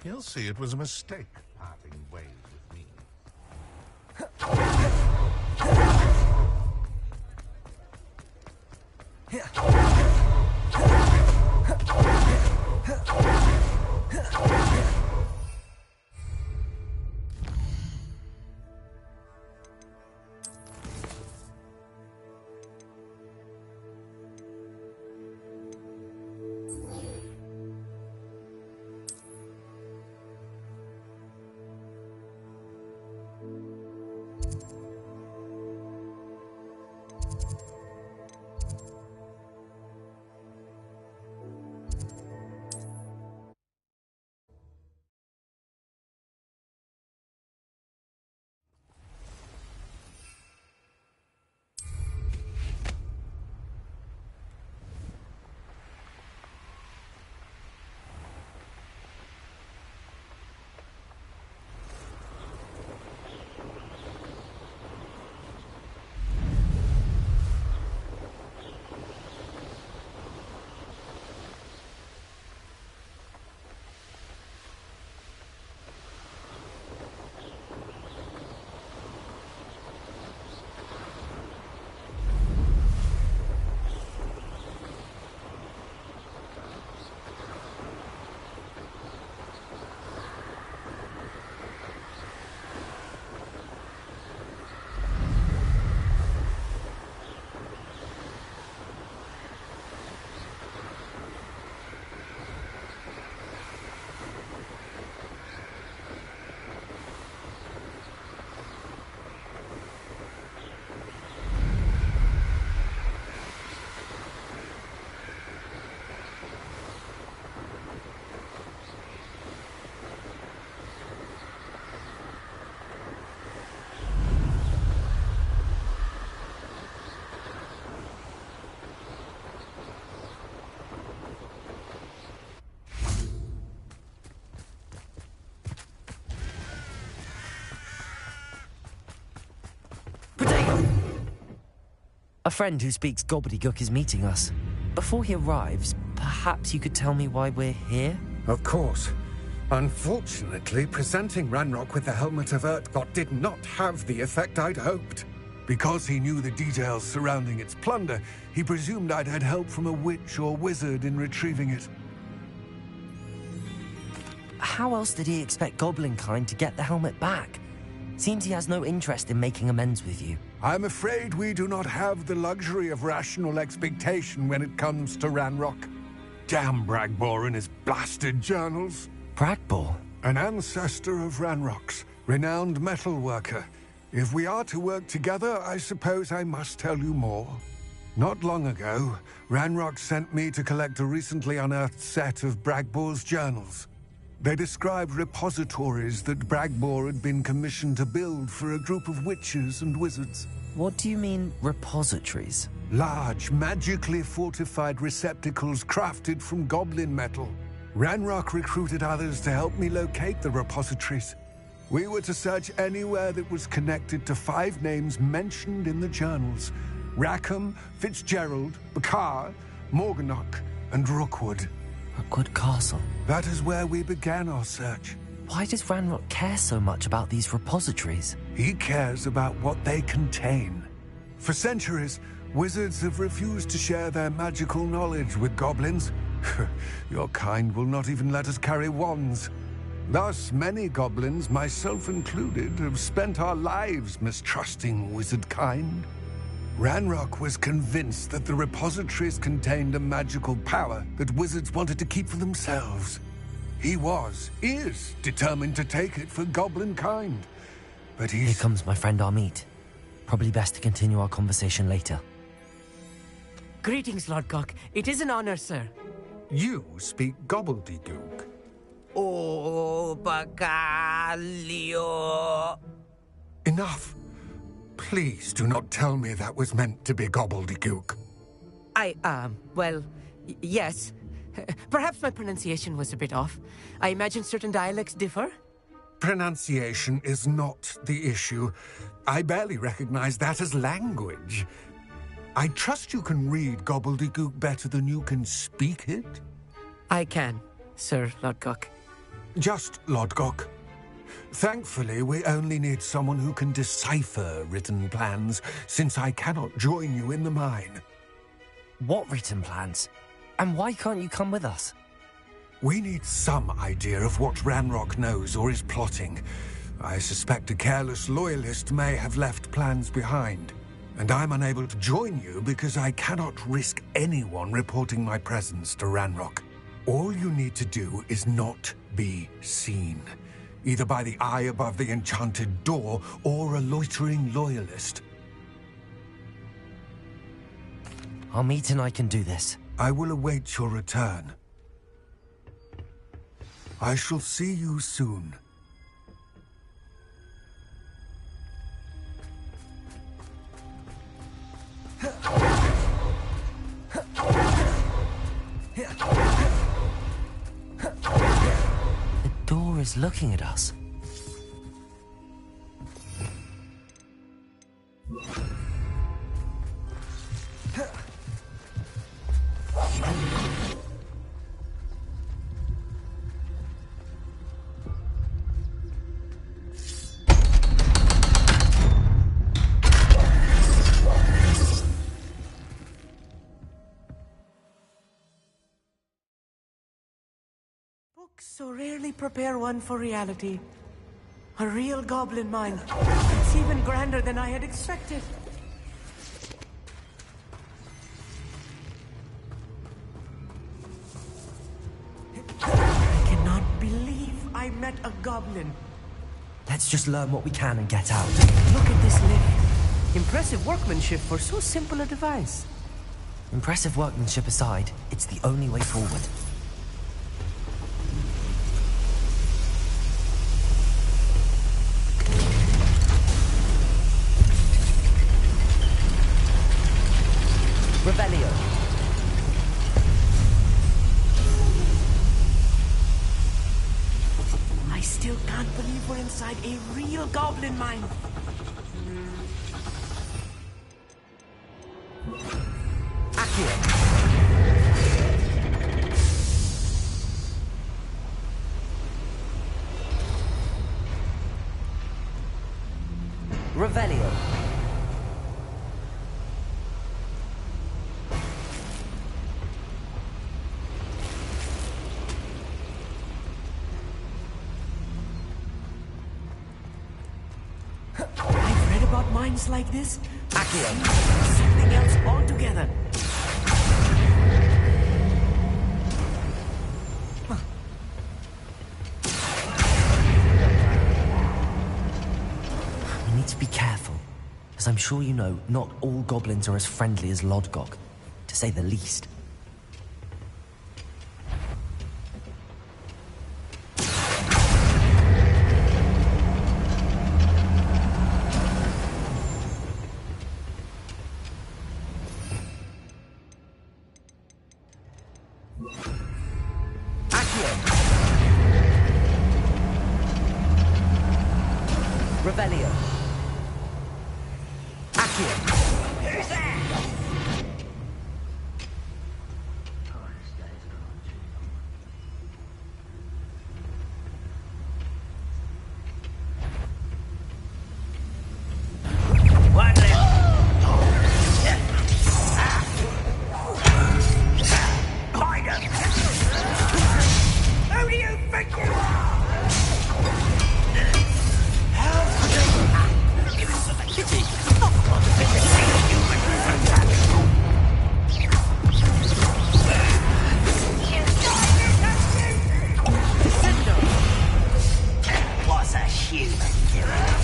He'll see it was a mistake parting ways with me. A friend who speaks gobbledygook is meeting us. Before he arrives, perhaps you could tell me why we're here? Of course. Unfortunately, presenting Ranrock with the Helmet of Urtkot did not have the effect I'd hoped. Because he knew the details surrounding its plunder, he presumed I'd had help from a witch or wizard in retrieving it. How else did he expect Goblinkind to get the helmet back? Seems he has no interest in making amends with you. I'm afraid we do not have the luxury of rational expectation when it comes to Ranrock. Damn Bragbor and his blasted journals. Bragbor? An ancestor of Ranrock's, renowned metalworker. If we are to work together, I suppose I must tell you more. Not long ago, Ranrock sent me to collect a recently unearthed set of Bragbor's journals. They described repositories that Bragbor had been commissioned to build for a group of witches and wizards. What do you mean, repositories? Large, magically fortified receptacles crafted from goblin metal. Ranrock recruited others to help me locate the repositories. We were to search anywhere that was connected to 5 names mentioned in the journals: Rackham, Fitzgerald, Bakar, Morganach, and Rookwood. Rookwood Castle. That is where we began our search. Why does Ranrock care so much about these repositories? He cares about what they contain. For centuries, wizards have refused to share their magical knowledge with goblins. Your kind will not even let us carry wands. Thus, many goblins, myself included, have spent our lives mistrusting wizard kind. Ranrock was convinced that the repositories contained a magical power that wizards wanted to keep for themselves. He is determined to take it for goblin kind. But Here comes my friend Amit. Probably best to continue our conversation later. Greetings, Lord Cock. It is an honor, sir. You speak gobbledygook. Oh, Bacalio. Enough. Please do not tell me that was meant to be gobbledygook. Well, yes. Perhaps my pronunciation was a bit off. I imagine certain dialects differ? Pronunciation is not the issue. I barely recognize that as language. I trust you can read gobbledygook better than you can speak it? I can, Sir Lord Cock. Just Lodgok. Thankfully, we only need someone who can decipher written plans, since I cannot join you in the mine. What written plans? And why can't you come with us? We need some idea of what Ranrock knows or is plotting. I suspect a careless loyalist may have left plans behind. And I'm unable to join you because I cannot risk anyone reporting my presence to Ranrock. All you need to do is not be seen, either by the eye above the enchanted door or a loitering loyalist. Armit and I can do this. I will await your return. I shall see you soon. The door is looking at us. Books so rarely prepare one for reality. A real goblin mine. It's even grander than I had expected. I cannot believe I met a goblin. Let's just learn what we can and get out. Look at this lift. Impressive workmanship for so simple a device. Impressive workmanship aside, it's the only way forward. Revelio. I still can't believe we're inside a real goblin mine. Accio. Revelio. I've read about mines like this. Accio. Something else altogether. We need to be careful. As I'm sure you know, not all goblins are as friendly as Lodgok, to say the least. Accio. Revelio. Accio. Who do you think you are? What's a human doing?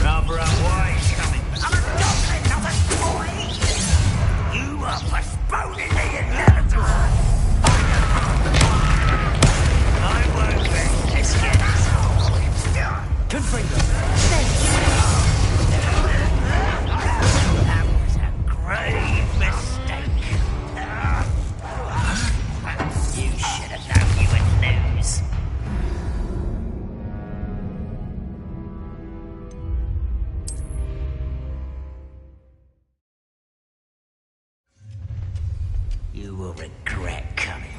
Rather unwise coming. I'm a goblin, not a toy! You are postponing the inevitable! I won't let this get us. Confringo. That was a grave mistake. You should have known you would lose. You will regret coming.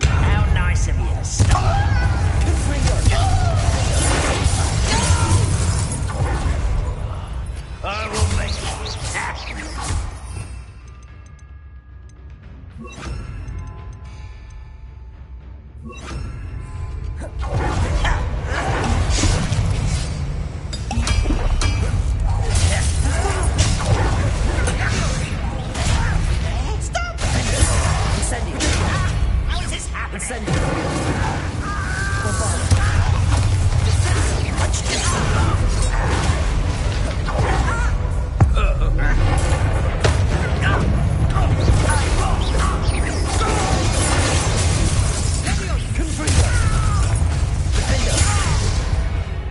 How nice of you to stop.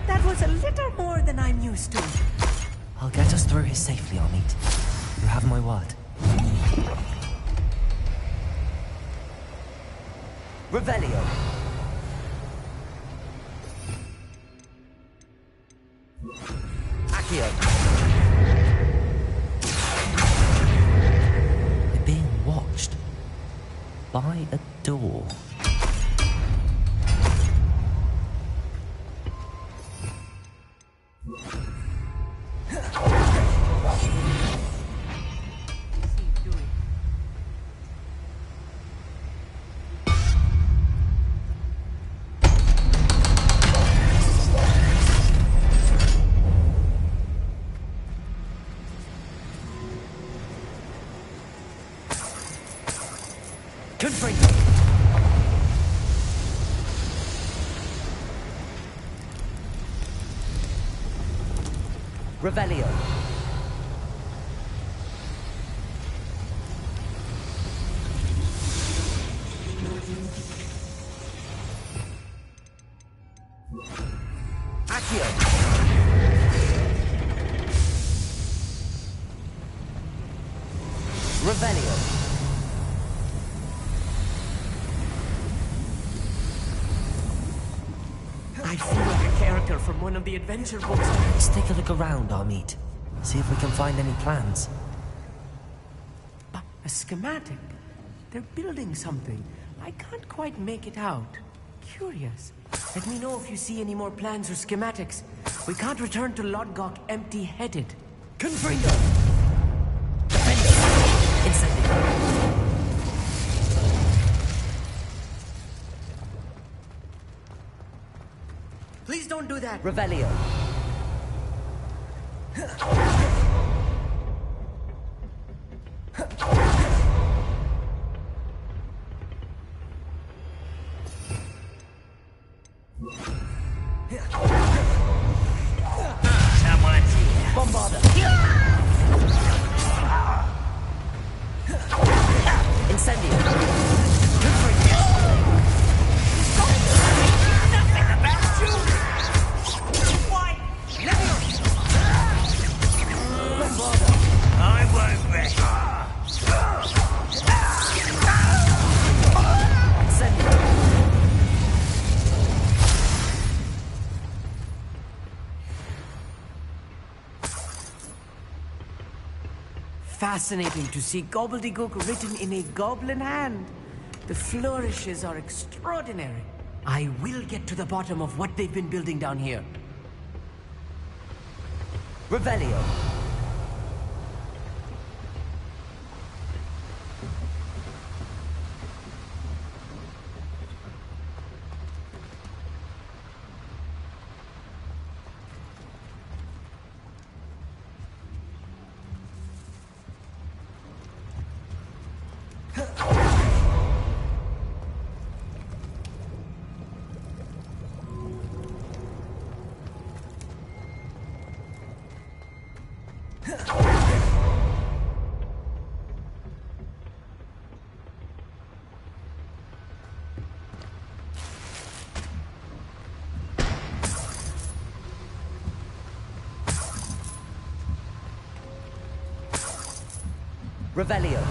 That was a little more than I'm used to. I'll get us through here safely, Amit. You have my word. Revelio. Accio. We're being watched by a door. Confringo. Revelio. Accio. Revelio. I feel like a character from one of the adventure books. Let's take a look around, Amit. See if we can find any plans. A schematic. They're building something. I can't quite make it out. Curious. Let me know if you see any more plans or schematics. We can't return to Lodgok empty-headed. Confringo. Incendio. Please don't do that. Revelio. Someone's here. Bombarda. Incendio. Nothing about you! Why? I won't rest. Fascinating to see gobbledygook written in a goblin hand. The flourishes are extraordinary. I will get to the bottom of what they've been building down here. Revelio. Revelio.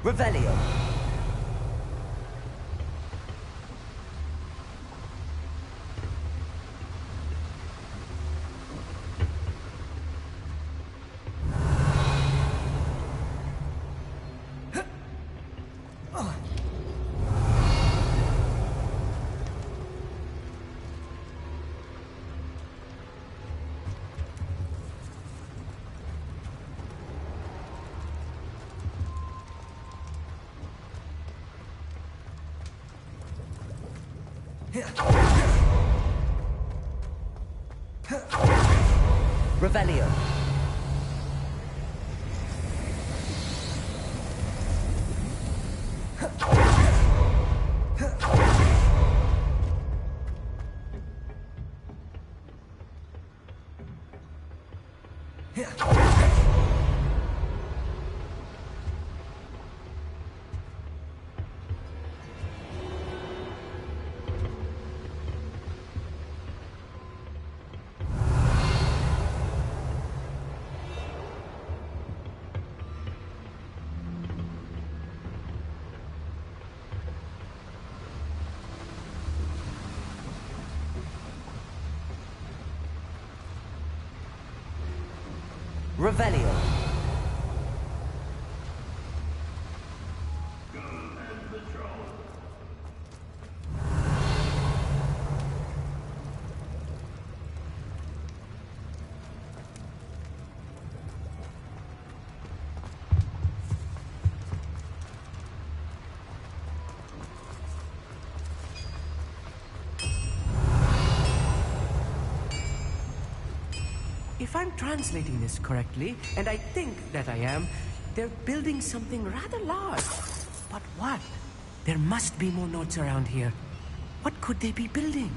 Revelio. Revelio. Revelio. If I'm translating this correctly, and I think that I am, they're building something rather large. But what? There must be more notes around here. What could they be building?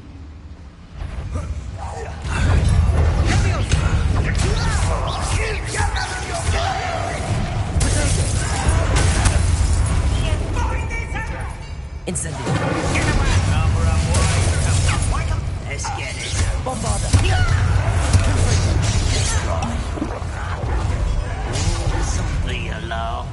Incendio. Let's get it. Bombarda. Something along.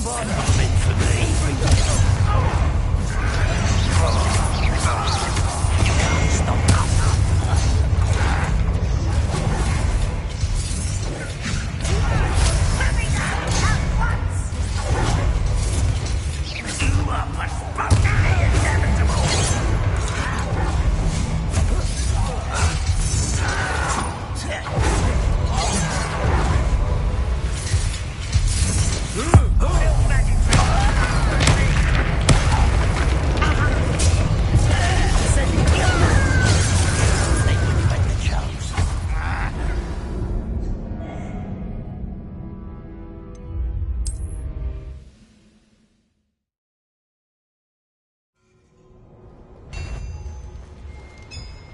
Coming for me.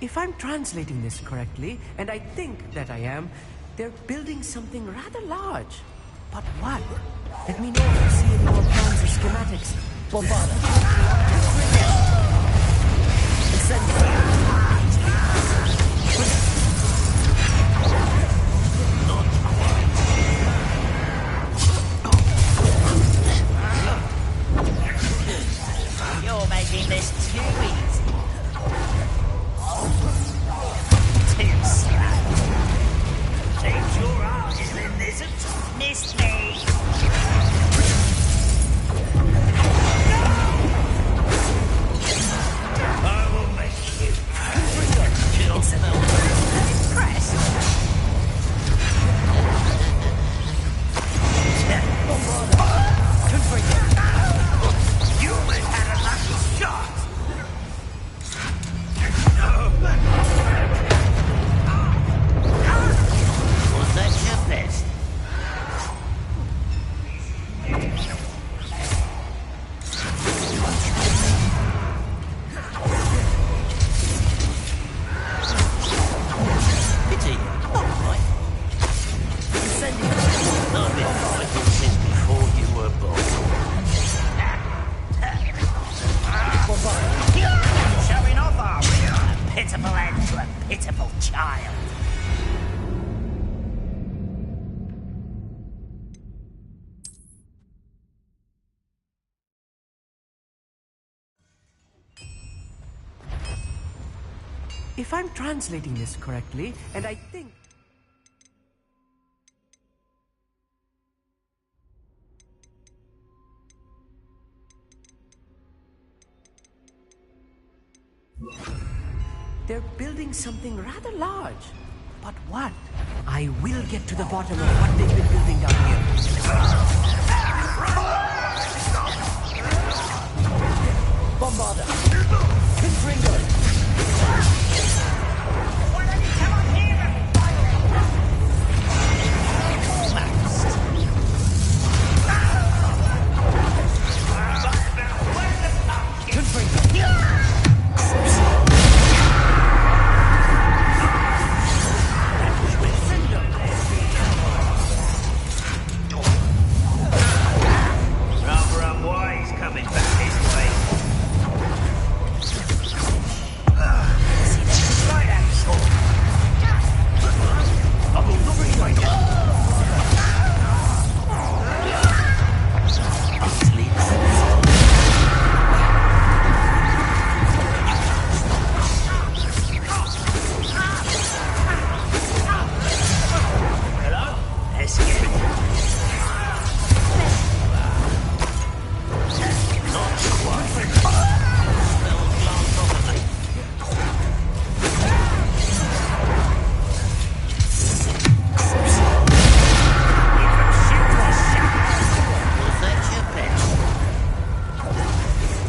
If I'm translating this correctly, and I think that I am, they're building something rather large. But what? Let me know if you see any more plans or schematics. Bombarda. Incendio. You're making this too easy. Too slow. Change your eyes, then lizard. Miss me. I will make you pitiful child. If I'm translating this correctly, and I think... They're building something rather large. But what? I will get to the bottom of what they've been building down here. Bombarder! Confringo! Why don't you come on here and fight it? Where's the pumpkin? Confringo! Rather unwise coming back this way. See that right at his hole. I will not be waiting. Hello? Let's get it. Not quite. Little glance off of me. You can shoot or shot. Well, that's your bet.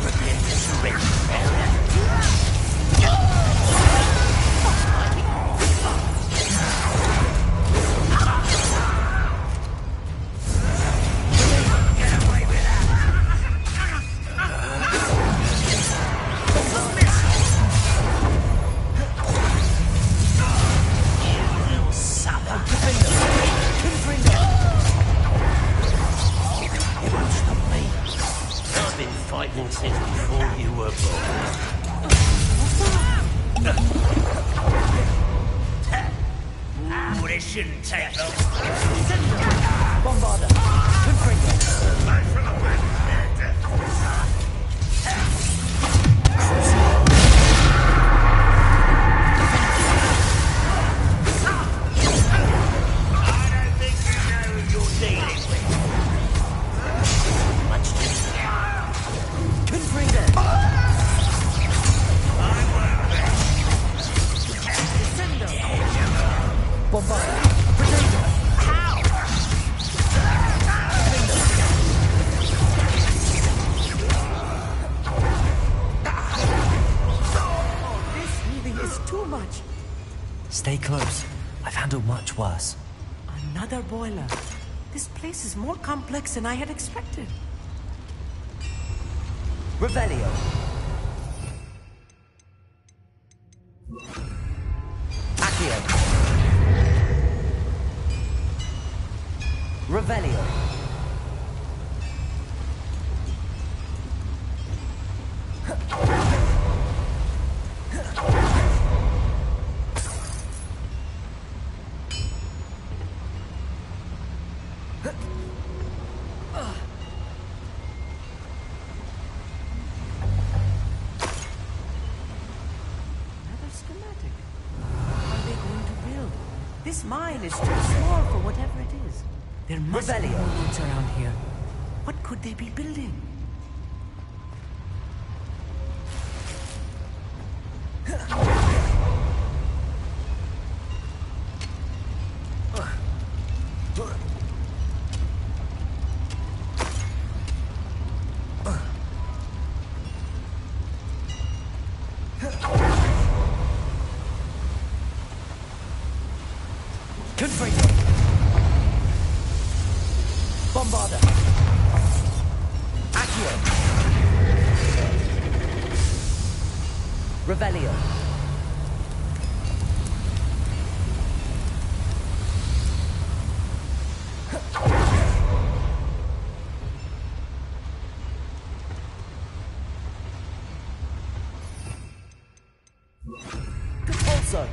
Prepare to surrender, area. Get away with that. Little sucker. You won't stop me. I've been fighting since before you were born. Ooh, this shouldn't take long. Bombarder! Confringo! I don't think you know who you're dealing with. Much too soon. Confringo! Bombarder! Protego! This really is too much. Stay close. I've handled much worse. Another boiler. This place is more complex than I had expected. Revelio. Accio. Revelio. Another schematic. What are they going to build? This mine is too small for whatever it is. There must be Revelio. more roots around here. What could they be building? Confringo! Bombarder! Accio! Revelio! Compulso!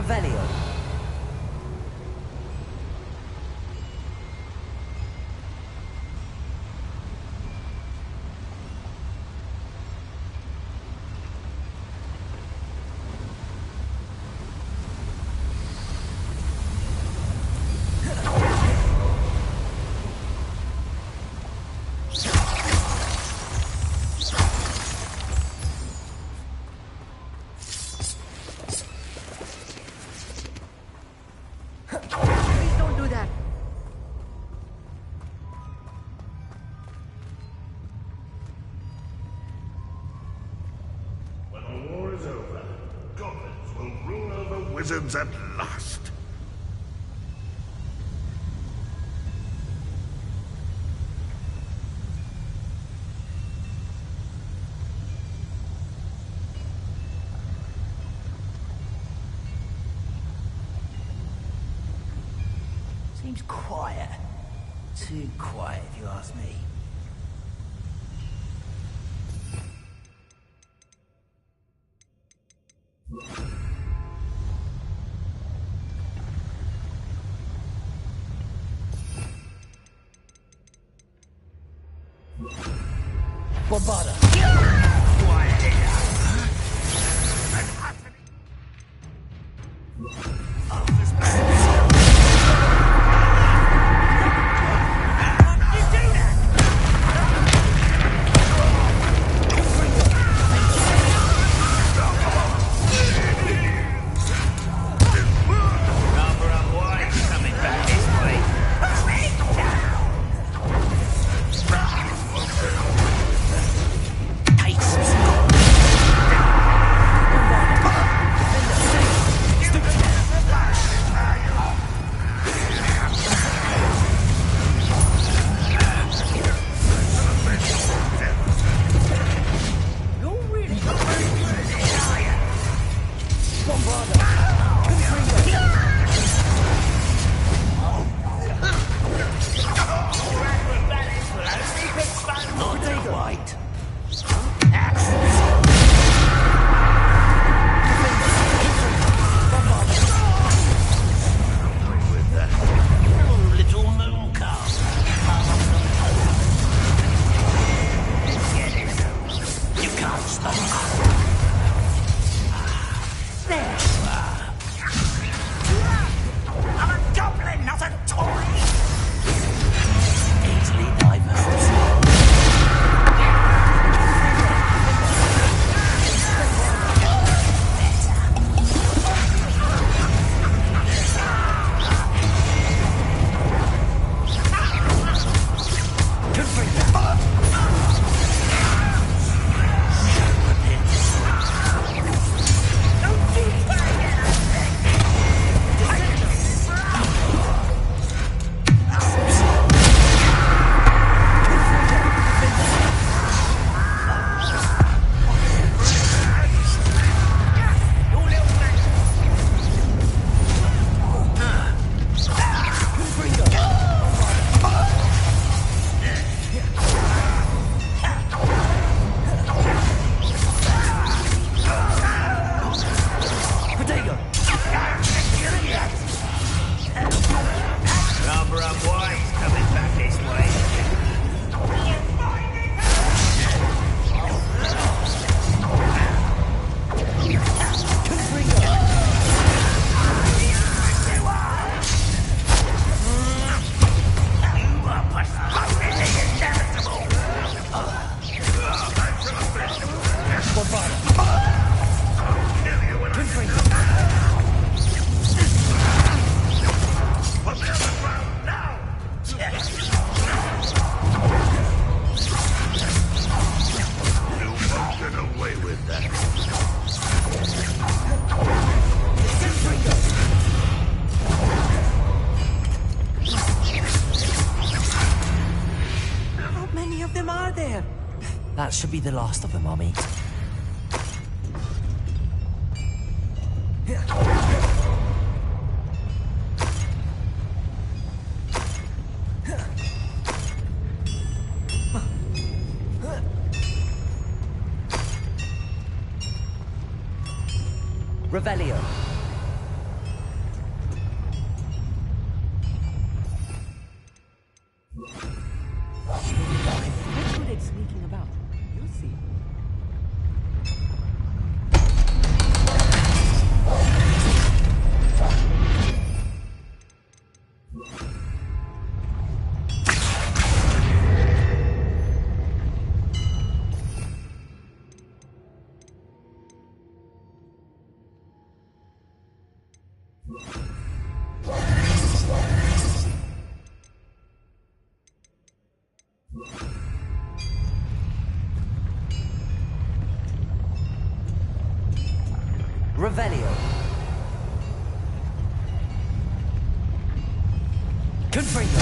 Revelio. Please don't do that. When the war is over, goblins will rule over wizards at last. Seems quiet. Too quiet, if you ask me. Bombarda. Quiet here. Oh, this man. That should be the last of them, Army. Revelio. see. Revelio. Confringo.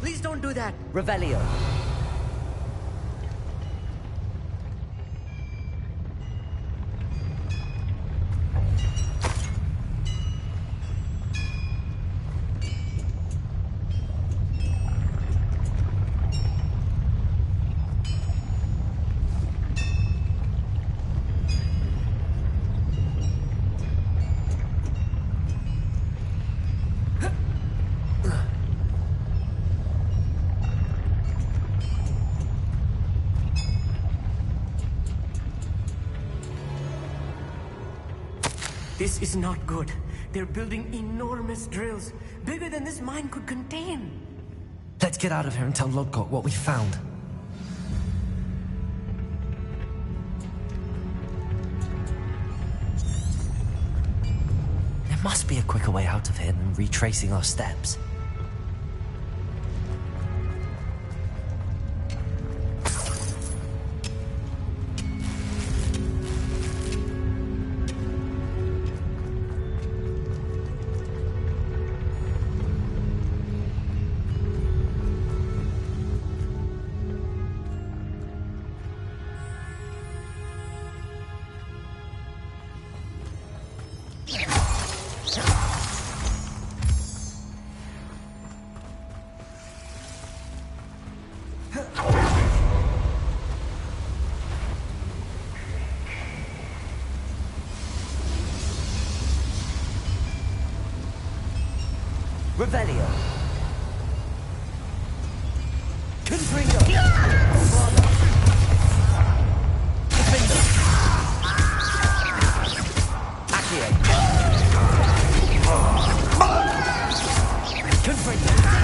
Please don't do that. Revelio. This is not good. They're building enormous drills, bigger than this mine could contain. Let's get out of here and tell Lodgok what we found. There must be a quicker way out of here than retracing our steps. Revelio. Confringo. Confringo. Accio. Confringo.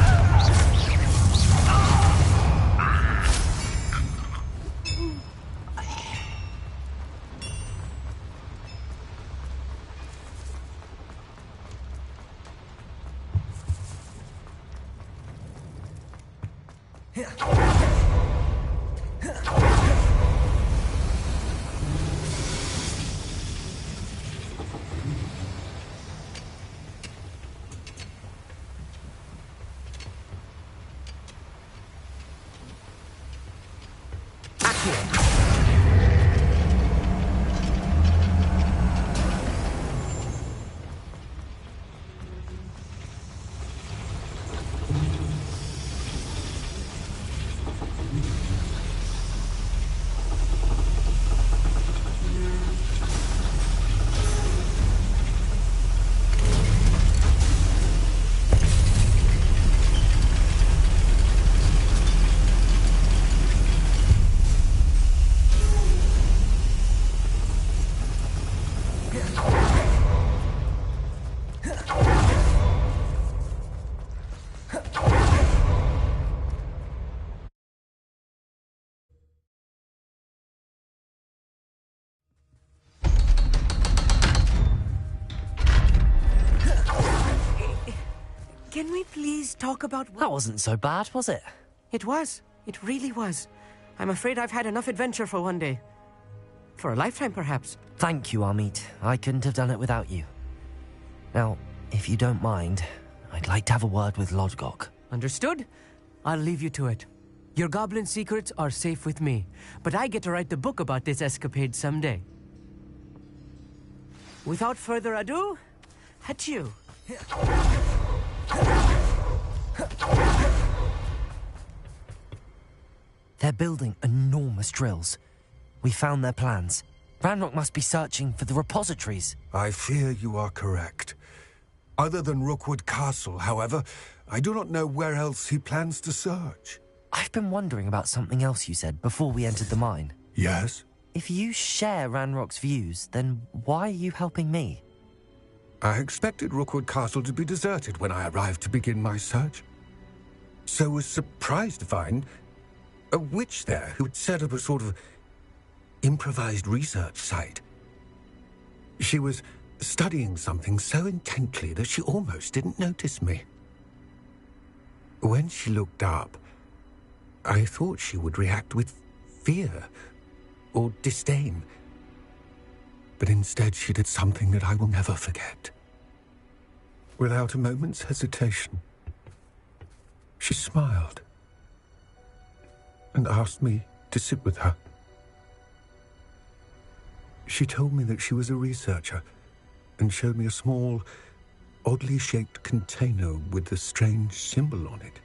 Can we please talk about That wasn't so bad, was it? It was. It really was. I'm afraid I've had enough adventure for one day. For a lifetime, perhaps. Thank you, Amit. I couldn't have done it without you. Now, if you don't mind, I'd like to have a word with Lodgok. Understood? I'll leave you to it. Your goblin secrets are safe with me, but I get to write the book about this escapade someday. Without further ado, adieu. They're building enormous drills. We found their plans. Ranrock must be searching for the repositories. I fear you are correct. Other than Rookwood Castle, however, I do not know where else he plans to search. I've been wondering about something else you said before we entered the mine. Yes? If you share Ranrock's views, then why are you helping me? I expected Rookwood Castle to be deserted when I arrived to begin my search. So was surprised to find a witch there who had set up a sort of improvised research site. She was studying something so intently that she almost didn't notice me. When she looked up, I thought she would react with fear or disdain. But instead she did something that I will never forget. Without a moment's hesitation, she smiled and asked me to sit with her. She told me that she was a researcher and showed me a small, oddly shaped container with a strange symbol on it.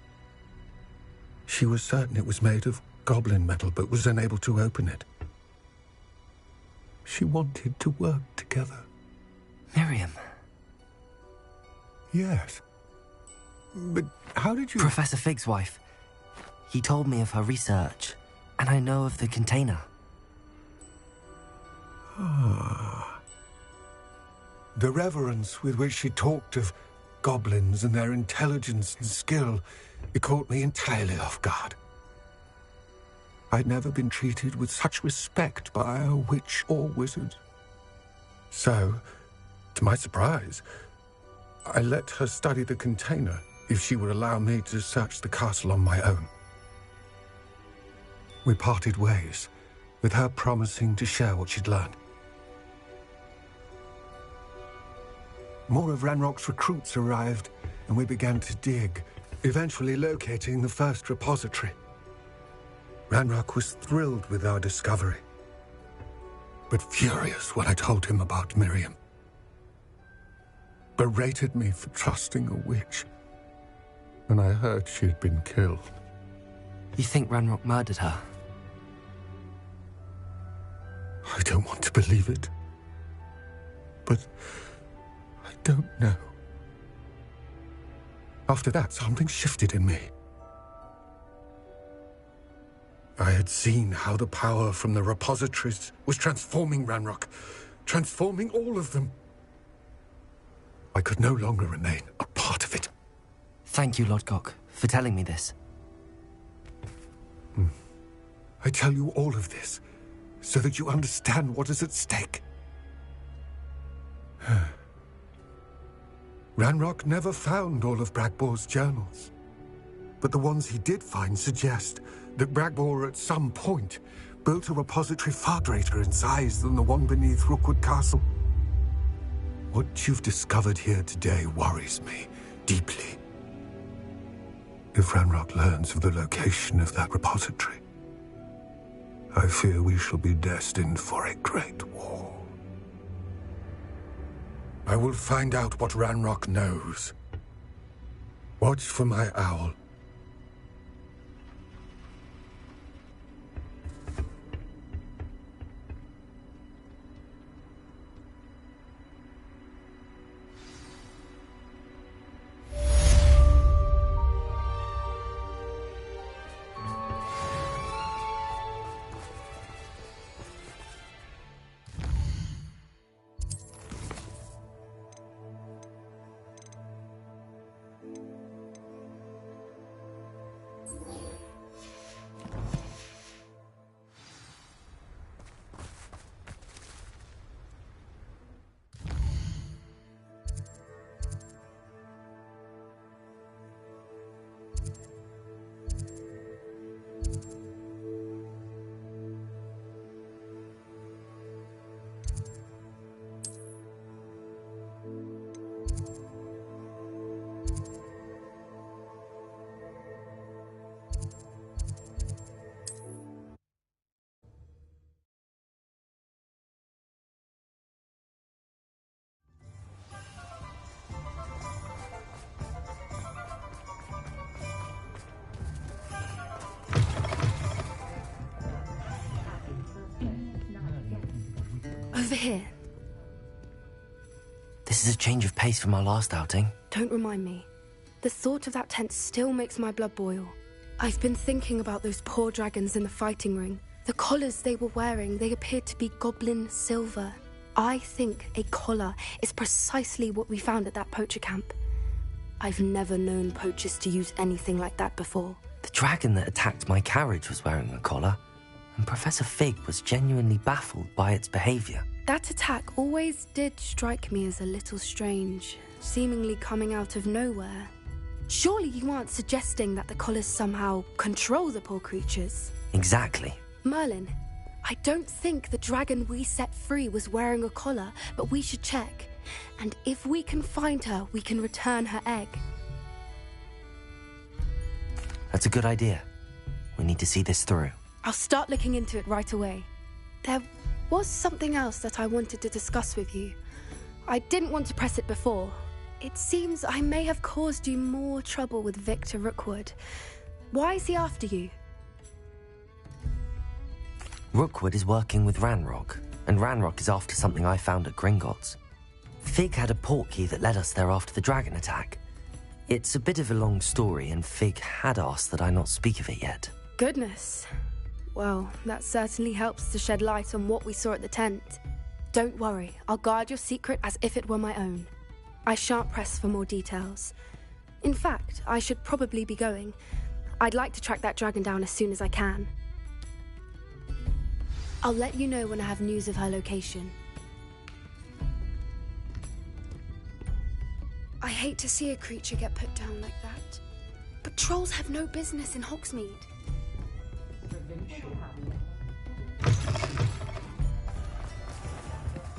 She was certain it was made of goblin metal, but was unable to open it. She wanted to work together. Miriam. Yes. But how did you... Professor Fig's wife. He told me of her research, and I know of the container. Ah. The reverence with which she talked of goblins and their intelligence and skill, it caught me entirely off guard. I'd never been treated with such respect by a witch or wizard. So, to my surprise, I let her study the container if she would allow me to search the castle on my own. We parted ways, with her promising to share what she'd learned. More of Ranrock's recruits arrived, and we began to dig, eventually locating the first repository. Ranrock was thrilled with our discovery, but furious when I told him about Miriam. Berated me for trusting a witch, and I heard she had been killed. You think Ranrock murdered her? I don't want to believe it, but I don't know. After that, something shifted in me. I had seen how the power from the repositories was transforming Ranrock, transforming all of them. I could no longer remain a part of it. Thank you, Lodgok, for telling me this. I tell you all of this so that you understand what is at stake. Ranrock never found all of Bragbor's journals, but the ones he did find suggest that Bragbor at some point built a repository far greater in size than the one beneath Rookwood Castle. What you've discovered here today worries me deeply. If Ranrock learns of the location of that repository, I fear we shall be destined for a great war. I will find out what Ranrock knows. Watch for my owl. Over here. This is a change of pace from our last outing. Don't remind me. The thought of that tent still makes my blood boil. I've been thinking about those poor dragons in the fighting ring. The collars they were wearing, they appeared to be goblin silver. I think a collar is precisely what we found at that poacher camp. I've never known poachers to use anything like that before. The dragon that attacked my carriage was wearing a collar, and Professor Fig was genuinely baffled by its behavior. That attack always did strike me as a little strange, seemingly coming out of nowhere. Surely you aren't suggesting that the collars somehow control the poor creatures? Exactly. Merlin, I don't think the dragon we set free was wearing a collar, but we should check. And if we can find her, we can return her egg. That's a good idea. We need to see this through. I'll start looking into it right away. There was something else that I wanted to discuss with you. I didn't want to press it before. It seems I may have caused you more trouble with Victor Rookwood. Why is he after you? Rookwood is working with Ranrock, and Ranrock is after something I found at Gringotts. Fig had a portkey that led us there after the dragon attack. It's a bit of a long story, and Fig had asked that I not speak of it yet. Goodness. Well, that certainly helps to shed light on what we saw at the tent. Don't worry, I'll guard your secret as if it were my own. I shan't press for more details. In fact, I should probably be going. I'd like to track that dragon down as soon as I can. I'll let you know when I have news of her location. I hate to see a creature get put down like that. But trolls have no business in Hogsmeade.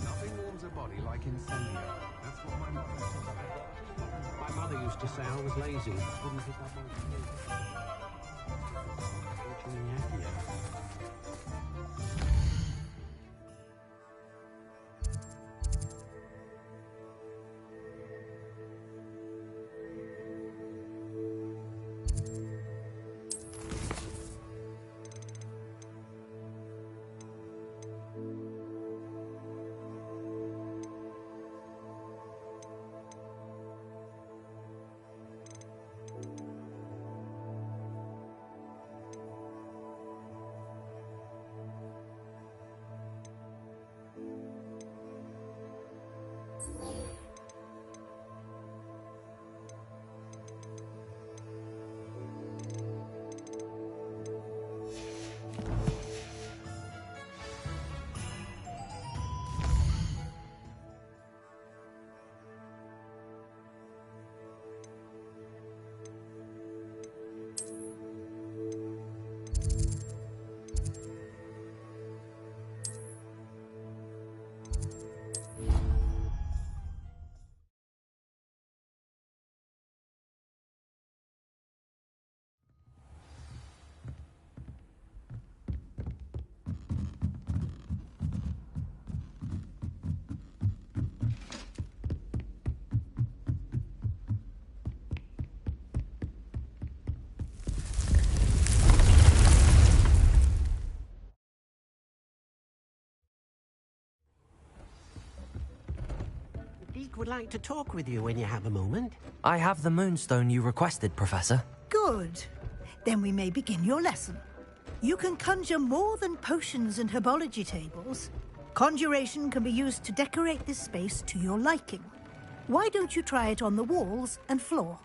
Nothing warms a body like incendio. That's what my mother said. My mother used to say I was lazy. Wouldn't pick up on sleep. Fortunately, happier. Would like to talk with you when you have a moment. I have the moonstone you requested, Professor. Good. Then we may begin your lesson. You can conjure more than potions and herbology tables. Conjuration can be used to decorate this space to your liking. Why don't you try it on the walls and floor?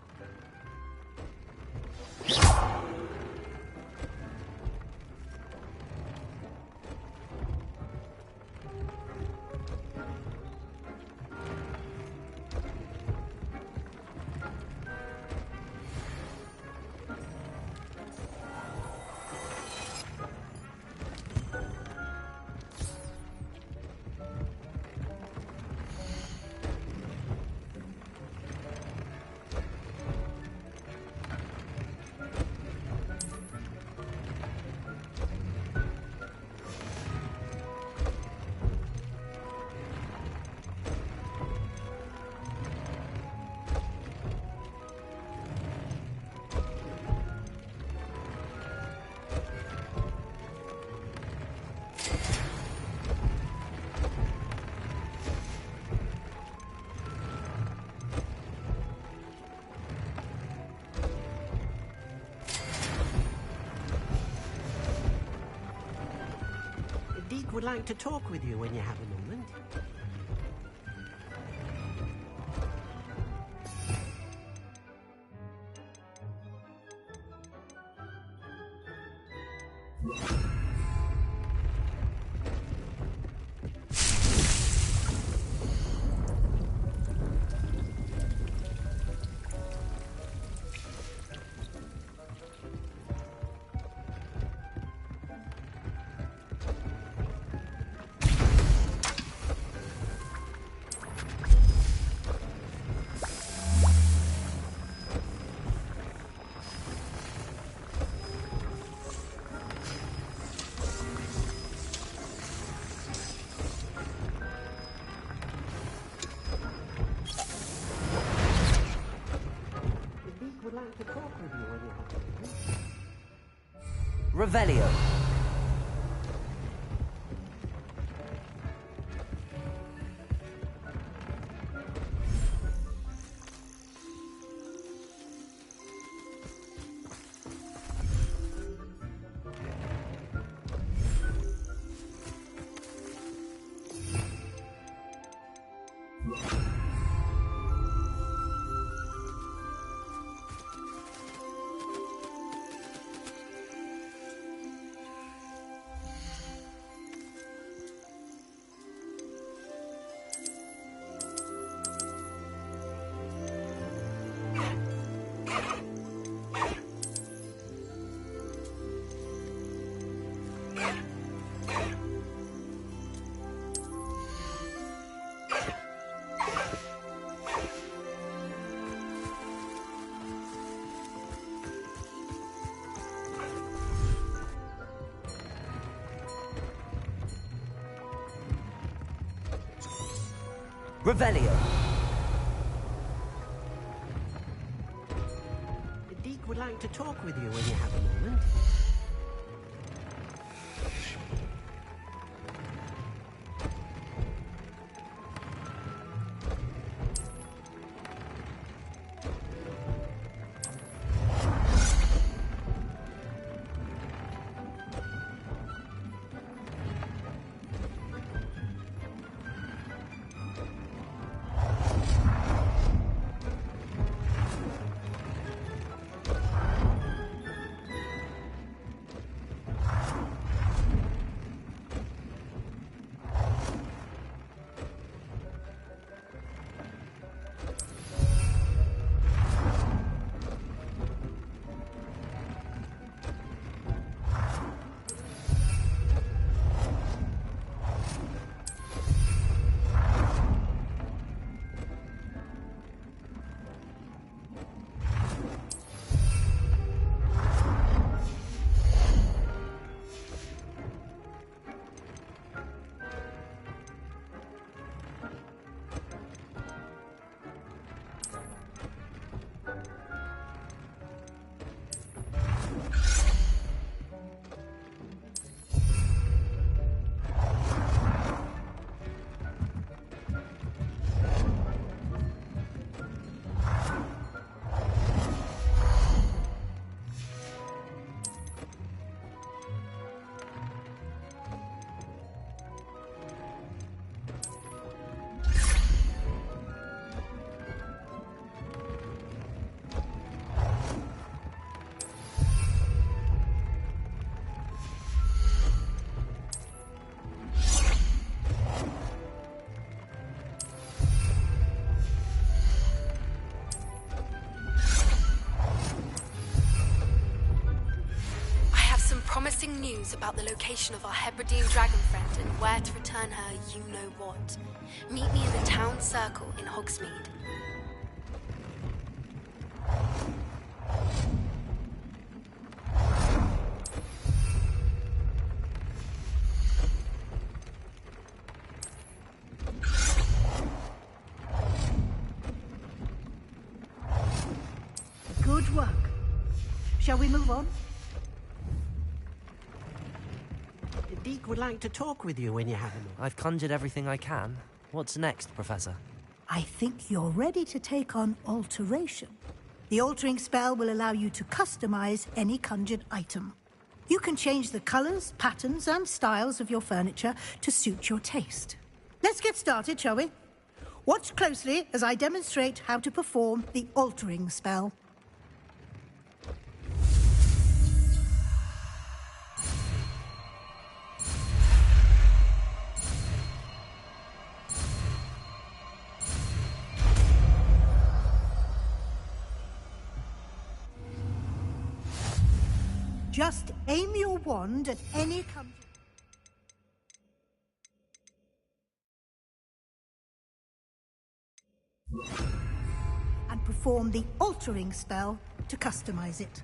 Deke would like to talk with you when you have a moment. Revelio. Revelio. Deke would like to talk with you when you have a moment. Promising news about the location of our Hebridean dragon friend and where to return her you-know-what. Meet me in the town circle in Hogsmeade. Good work. Shall we move on? Deke would like to talk with you when you have a moment. I've conjured everything I can. What's next, Professor? I think you're ready to take on alteration. The altering spell will allow you to customize any conjured item. You can change the colours, patterns, and styles of your furniture to suit your taste. Let's get started, shall we? Watch closely as I demonstrate how to perform the altering spell. Just aim your wand at any and perform the altering spell to customize it.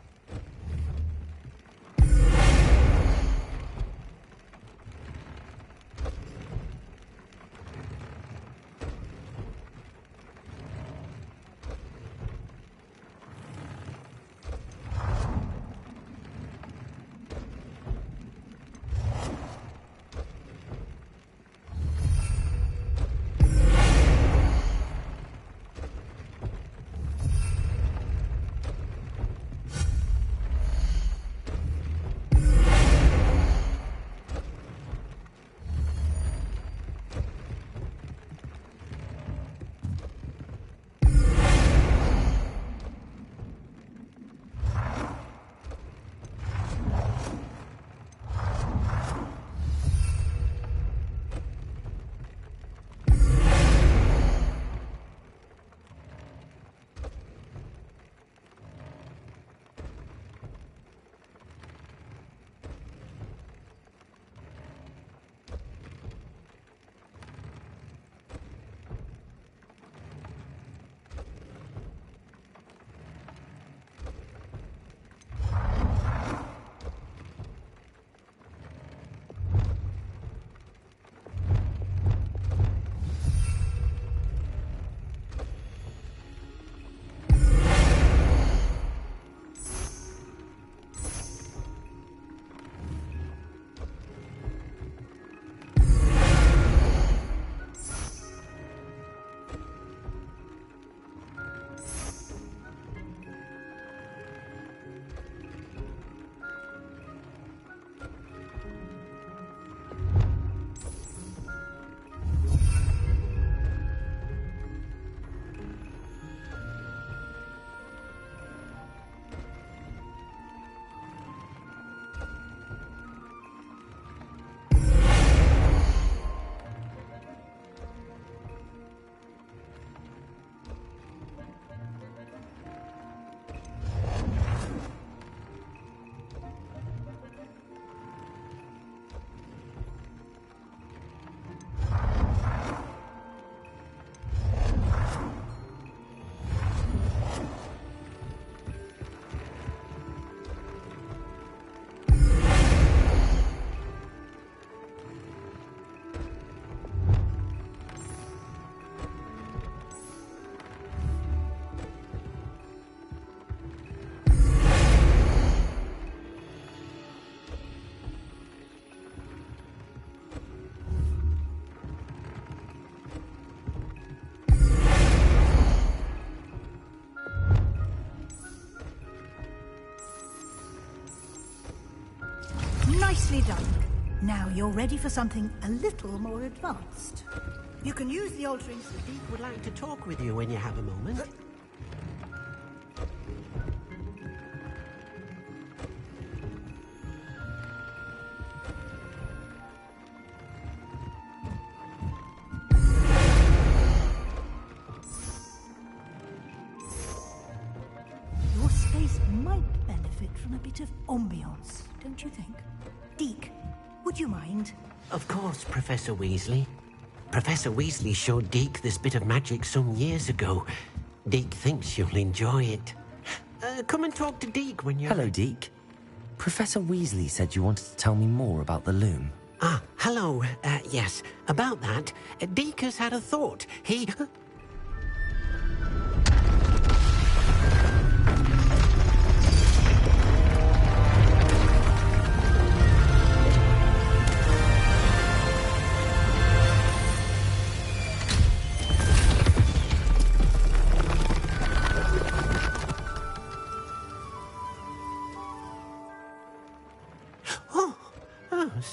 Nicely done. Now you're ready for something a little more advanced. You can use the altering... Deek would like to talk with you when you have a moment. Your space might benefit from a bit of ambiance, don't you think? Deek, would you mind? Of course, Professor Weasley. Professor Weasley showed Deek this bit of magic some years ago. Deek thinks you'll enjoy it. Come and talk to Deek when you're... Hello, Deek. Professor Weasley said you wanted to tell me more about the loom. Ah, hello. Yes, about that. Deek has had a thought. He...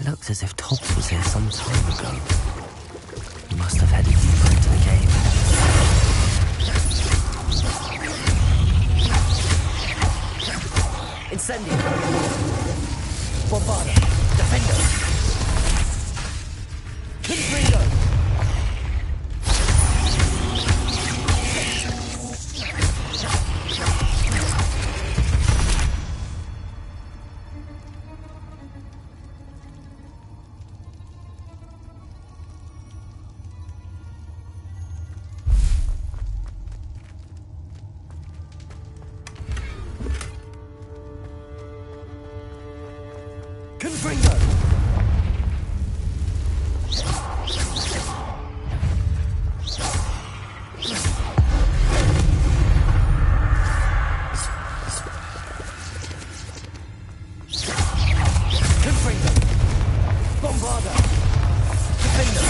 It looks as if Tops was here some time ago. He must have headed deeper into the cave. Incendio! Bombarda! Defendo! Confringo! Confringo! Bombarda! Defendo!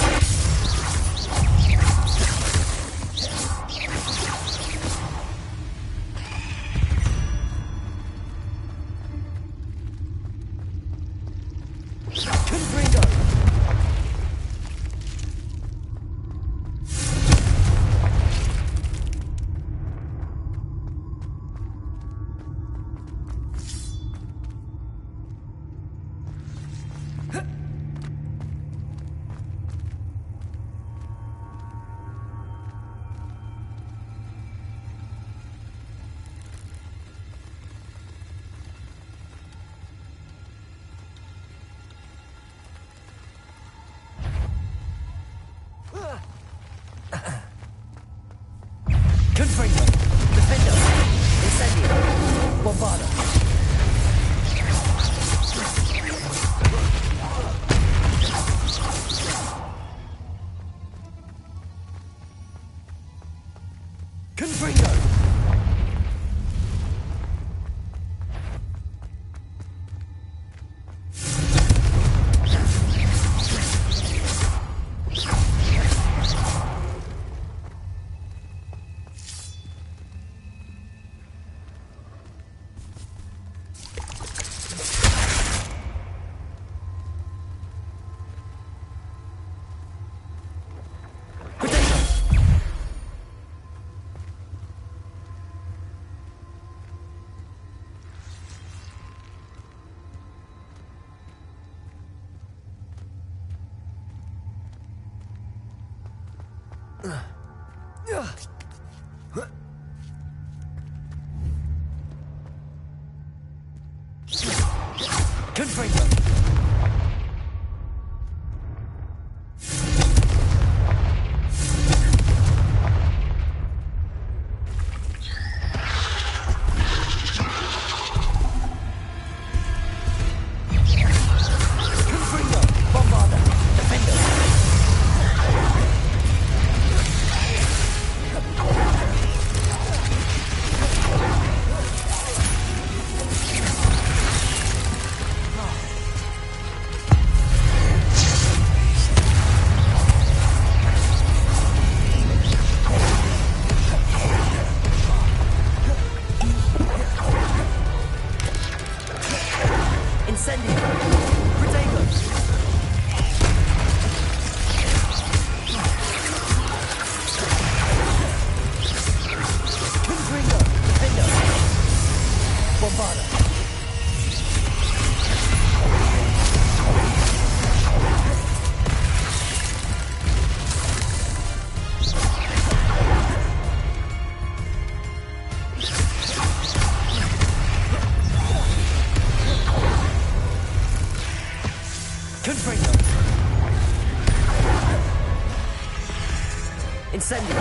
Confringo! Defendo! Incendio! Bombarda! Confringo! Confringo! Confringo! Bombarda! Defendo! Incendio! Protego! Confringo! Defendo! Bombarda! Confringo! Incendio!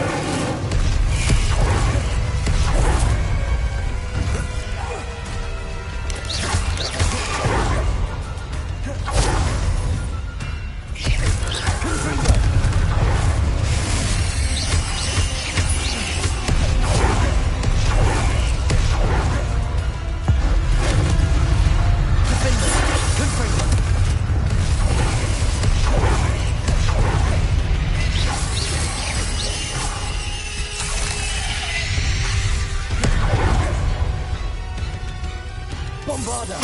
Bombarda!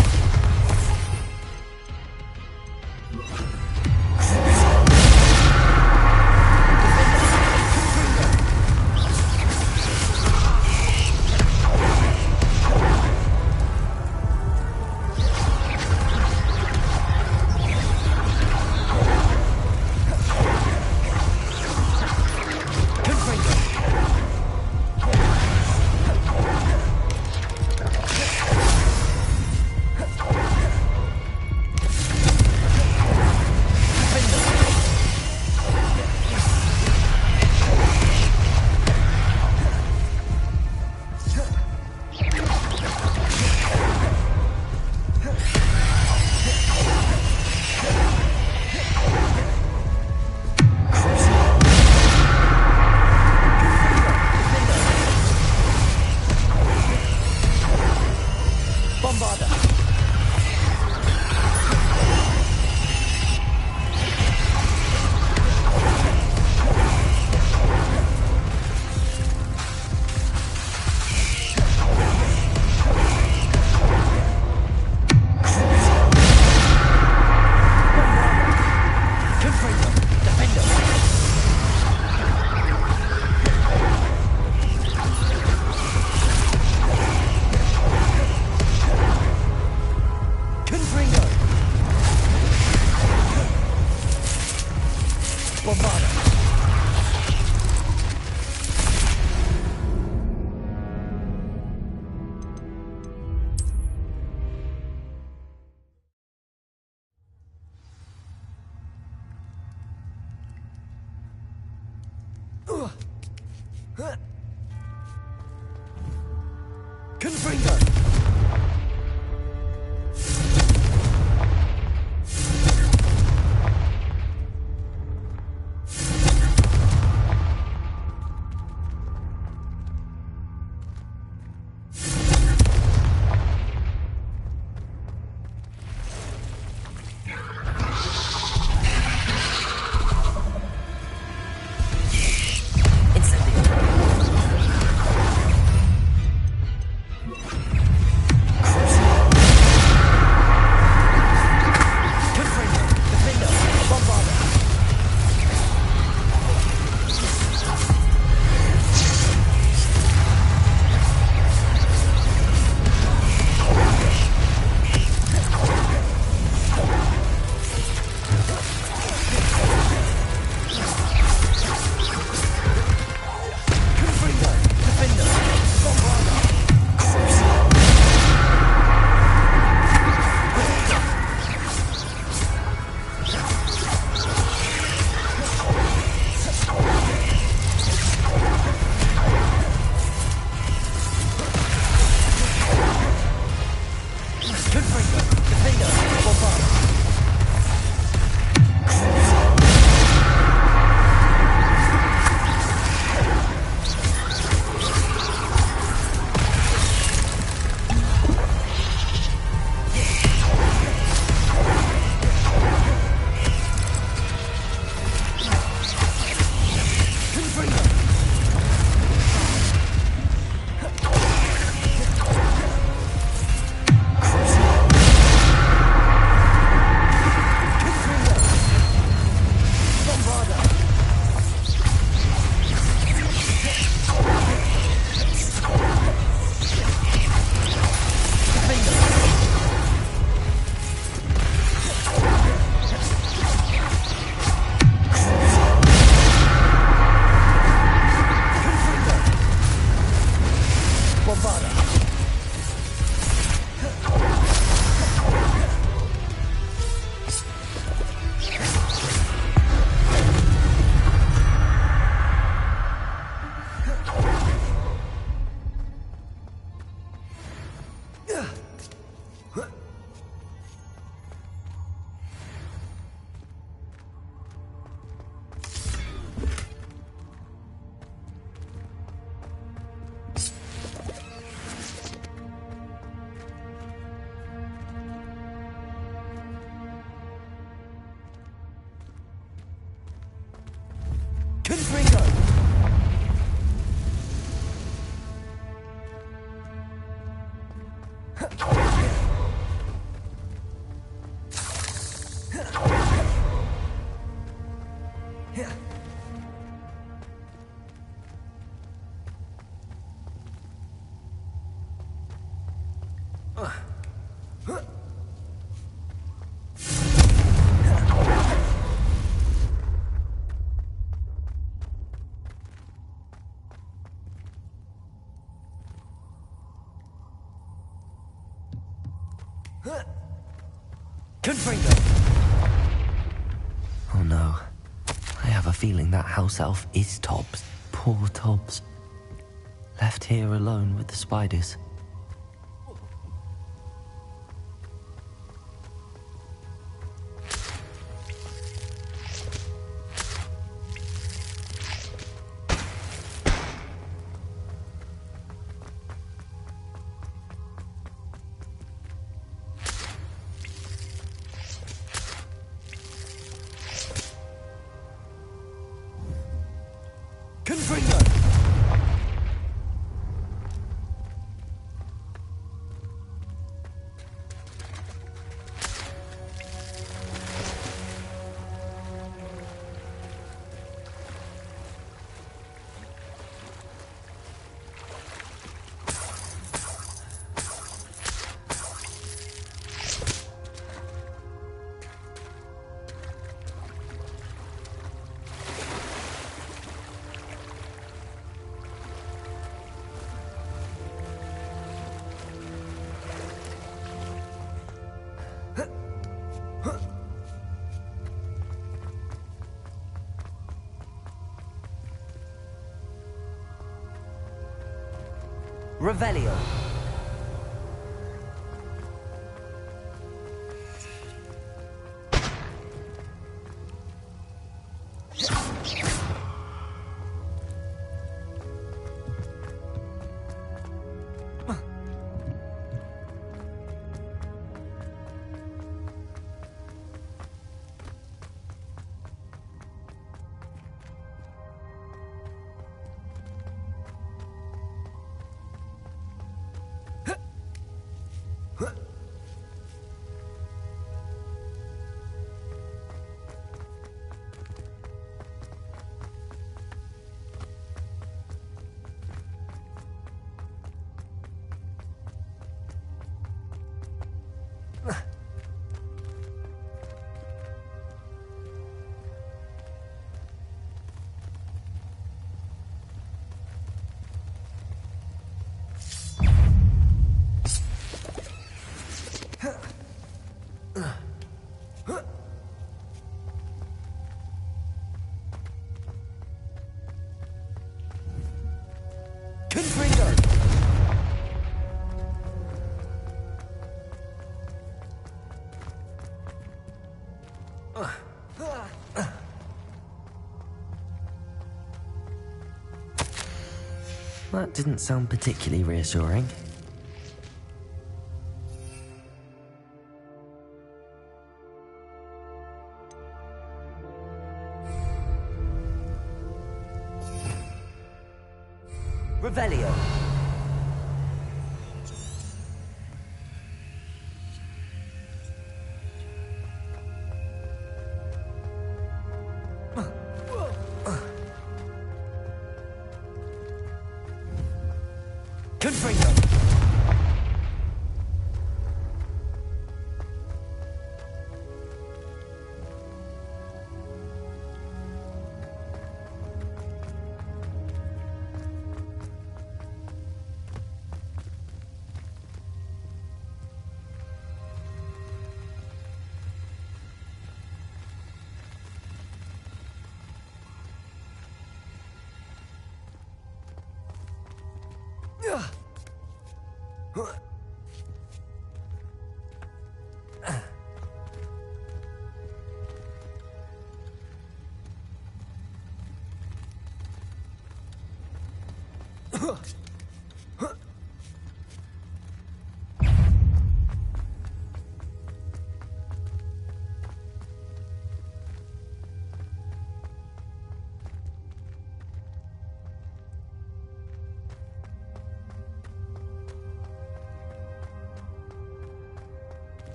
Oh no. I have a feeling that house elf is Tobbs. Poor Tobbs. Left here alone with the spiders. Revelio. That didn't sound particularly reassuring. Revelio. Confringo.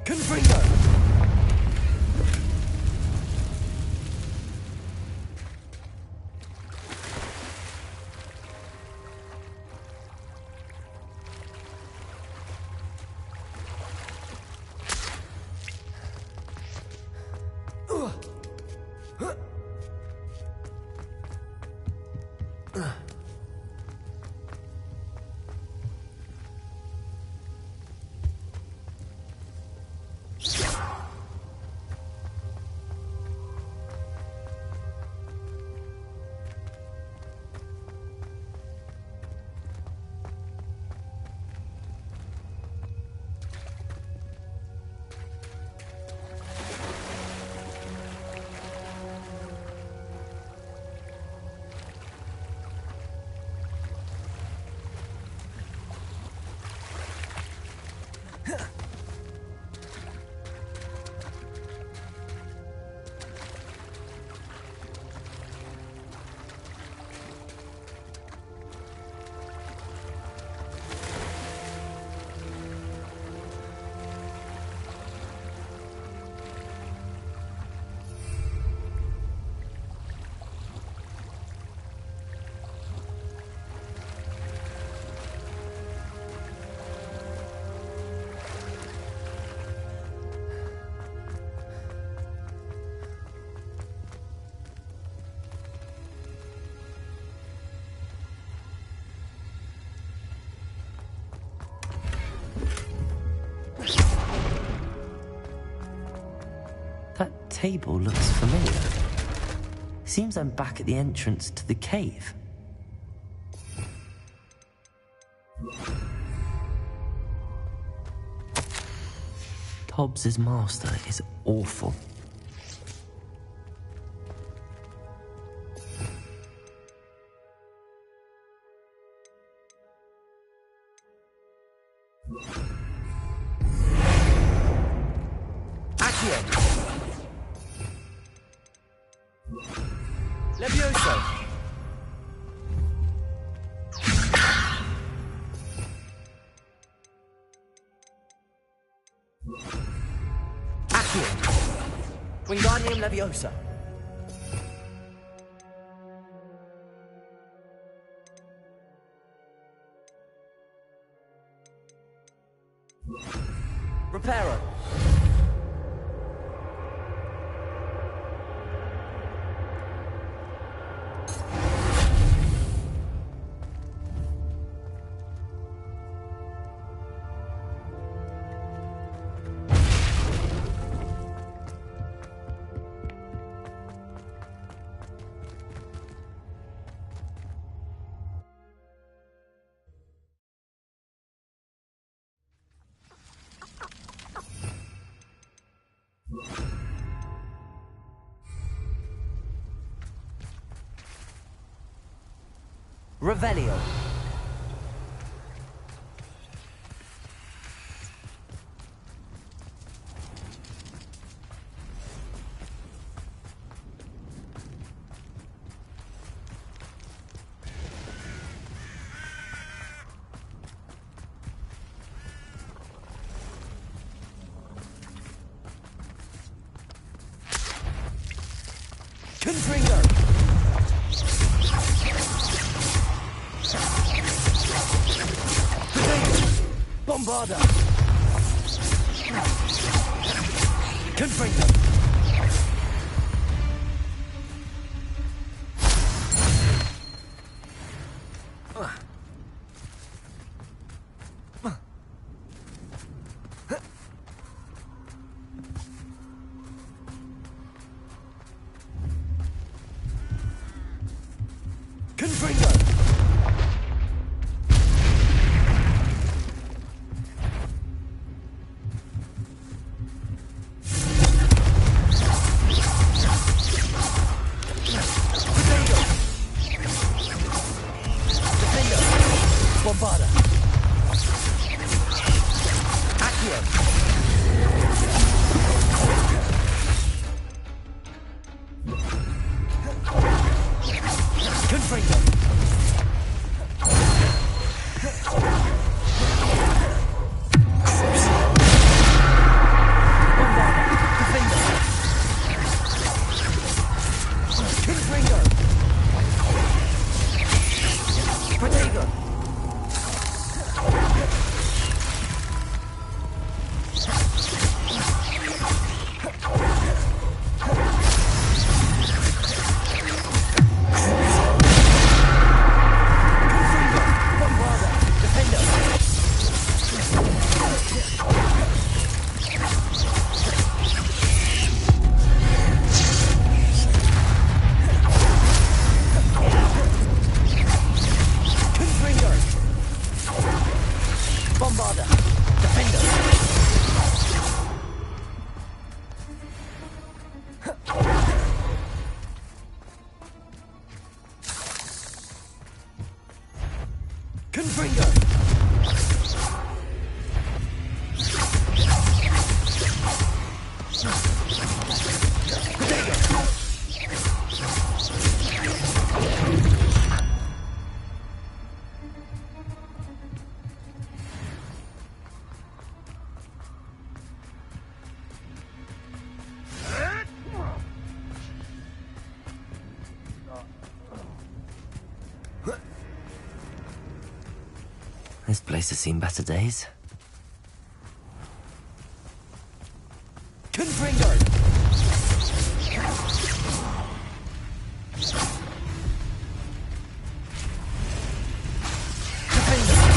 Confringo! table looks familiar. Seems I'm back at the entrance to the cave. Hobbs's master is awful. Accio! Levioso! Wingardium Leviosa. Reparo. Revelio. Confringo. Bombarda. Confringo. Confringo. Bombarda. Accio. Confringo. Bombarda. Defender. Confringo. Protego. Bombarda. Defender. Confringo. This place has seen better days. Confringo. Defender.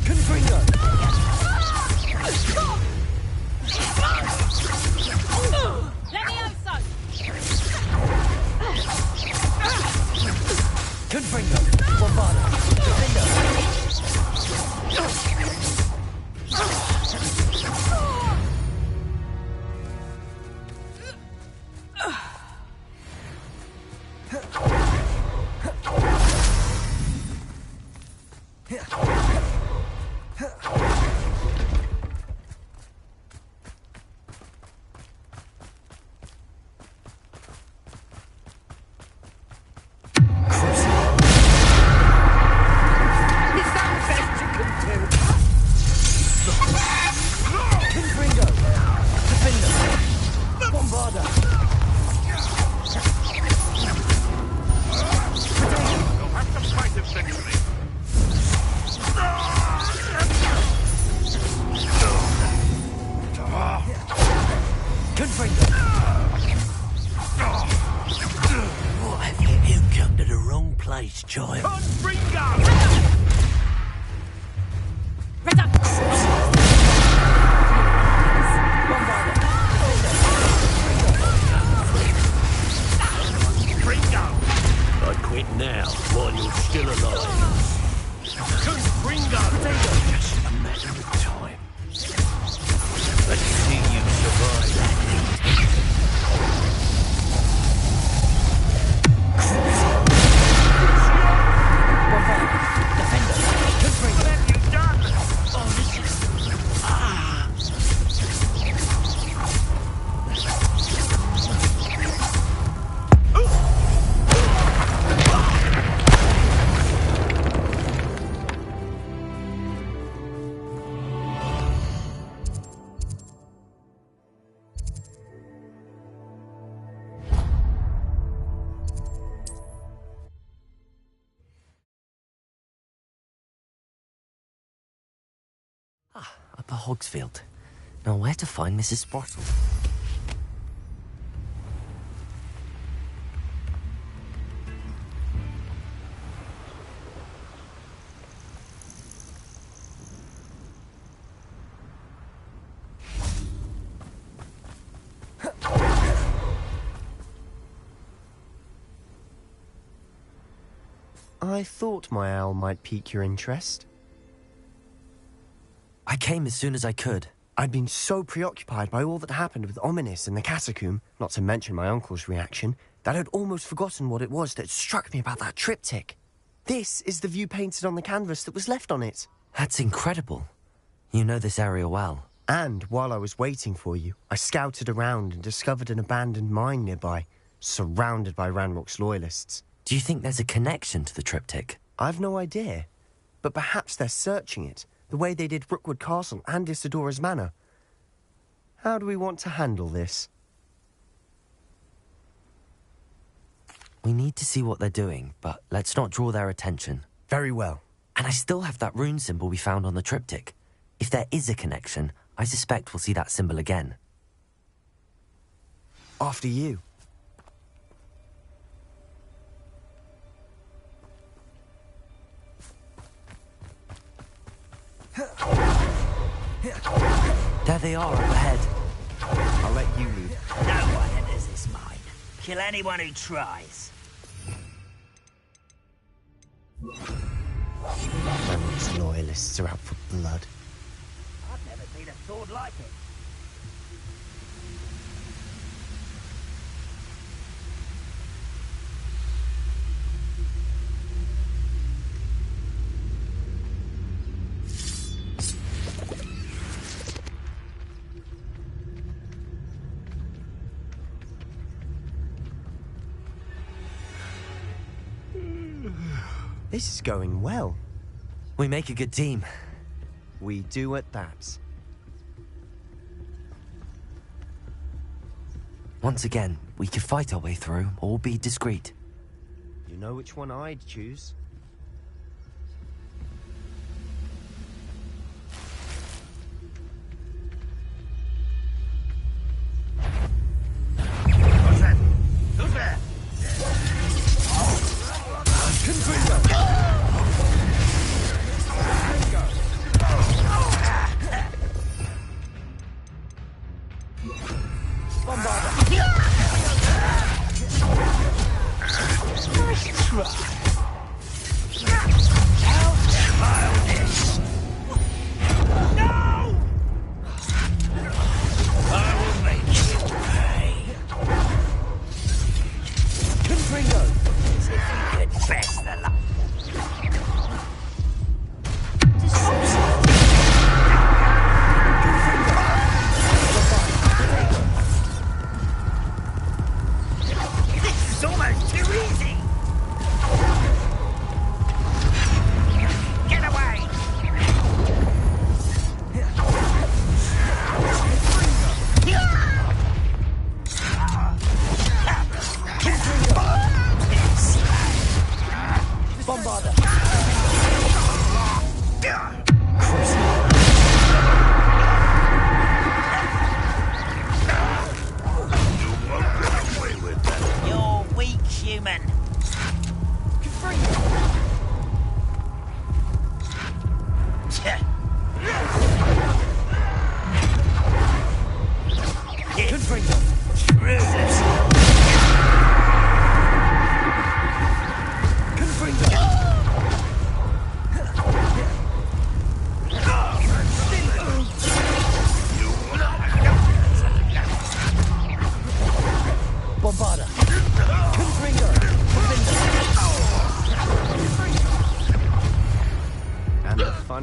Confringo! Levioso! Confringo! Bombarda! Defender! What have you? You come to the wrong place, child. I'd quit now, while you're still alive. Just a matter of time. Let's see you survive that heat. Upper Hogsfield. Now where to find Mrs. Sprottle? I thought my owl might pique your interest. I came as soon as I could. I'd been so preoccupied by all that happened with Ominis and the catacomb, not to mention my uncle's reaction, that I'd almost forgotten what it was that struck me about that triptych. This is the view painted on the canvas that was left on it. That's incredible. You know this area well. And while I was waiting for you, I scouted around and discovered an abandoned mine nearby, surrounded by Ranrock's loyalists. Do you think there's a connection to the triptych? I've no idea, but perhaps they're searching it, the way they did Rookwood Castle and Isidora's Manor. How do we want to handle this? We need to see what they're doing, but let's not draw their attention. Very well. And I still have that rune symbol we found on the triptych. If there is a connection, I suspect we'll see that symbol again. After you. There they are, up ahead. I'll let you lead. No one enters this mine. Kill anyone who tries. Ranrock's loyalists are out for blood. I've never seen a sword like it. This is going well. We make a good team. We do at that. Once again, we could fight our way through, or be discreet. You know which one I'd choose. What's that? Who's there?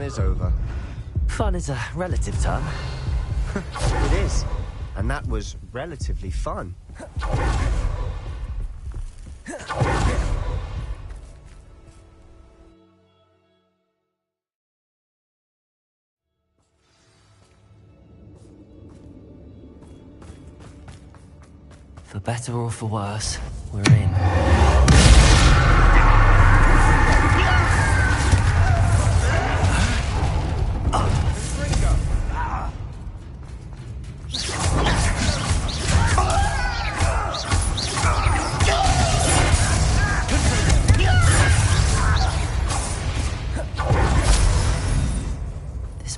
Is over. Fun is a relative term. It is. And that was relatively fun. For better or for worse, we're in.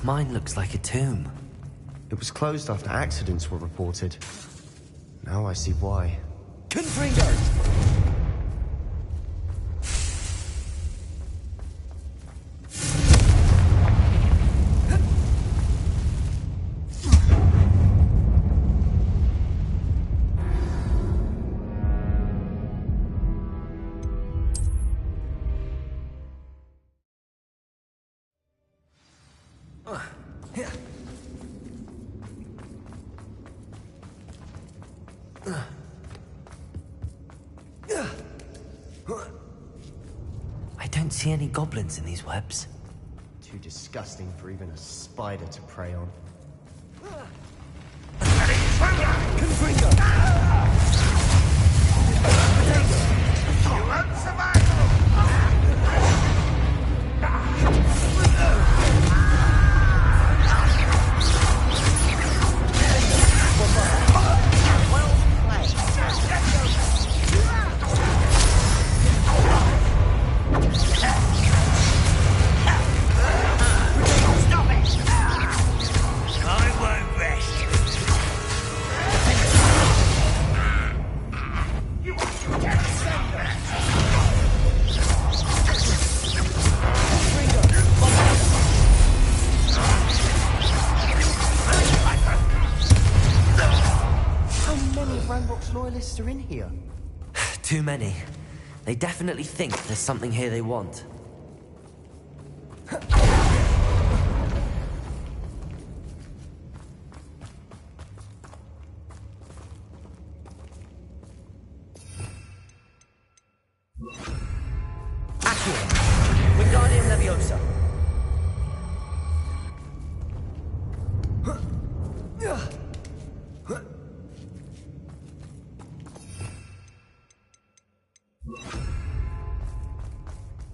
Mine looks like a tomb. It was closed after accidents were reported. Now I see why. Confringo! I don't see any goblins in these webs. Too disgusting for even a spider to prey on. Confringo! You want survival! Loyalists are in here. Too many. They definitely think there's something here they want. Accio! Wingardium Leviosa!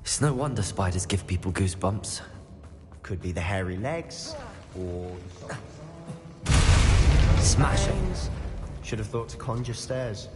It's no wonder spiders give people goosebumps. Could be the hairy legs, or... Smashing. Should have thought to conjure stairs.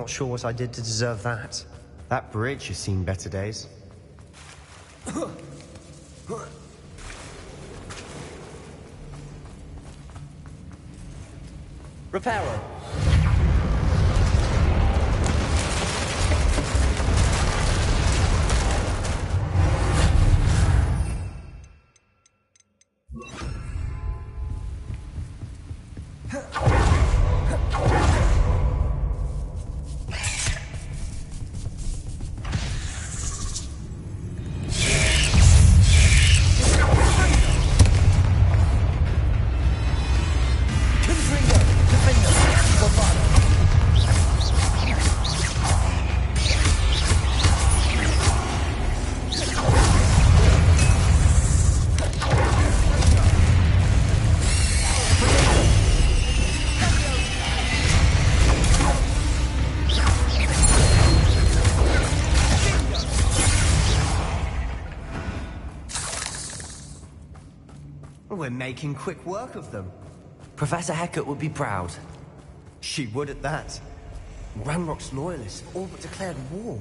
not sure what I did to deserve that. That bridge has seen better days. Reparo. We're making quick work of them. Professor Hecat would be proud. She would at that. Ranrock's loyalists have all but declared war.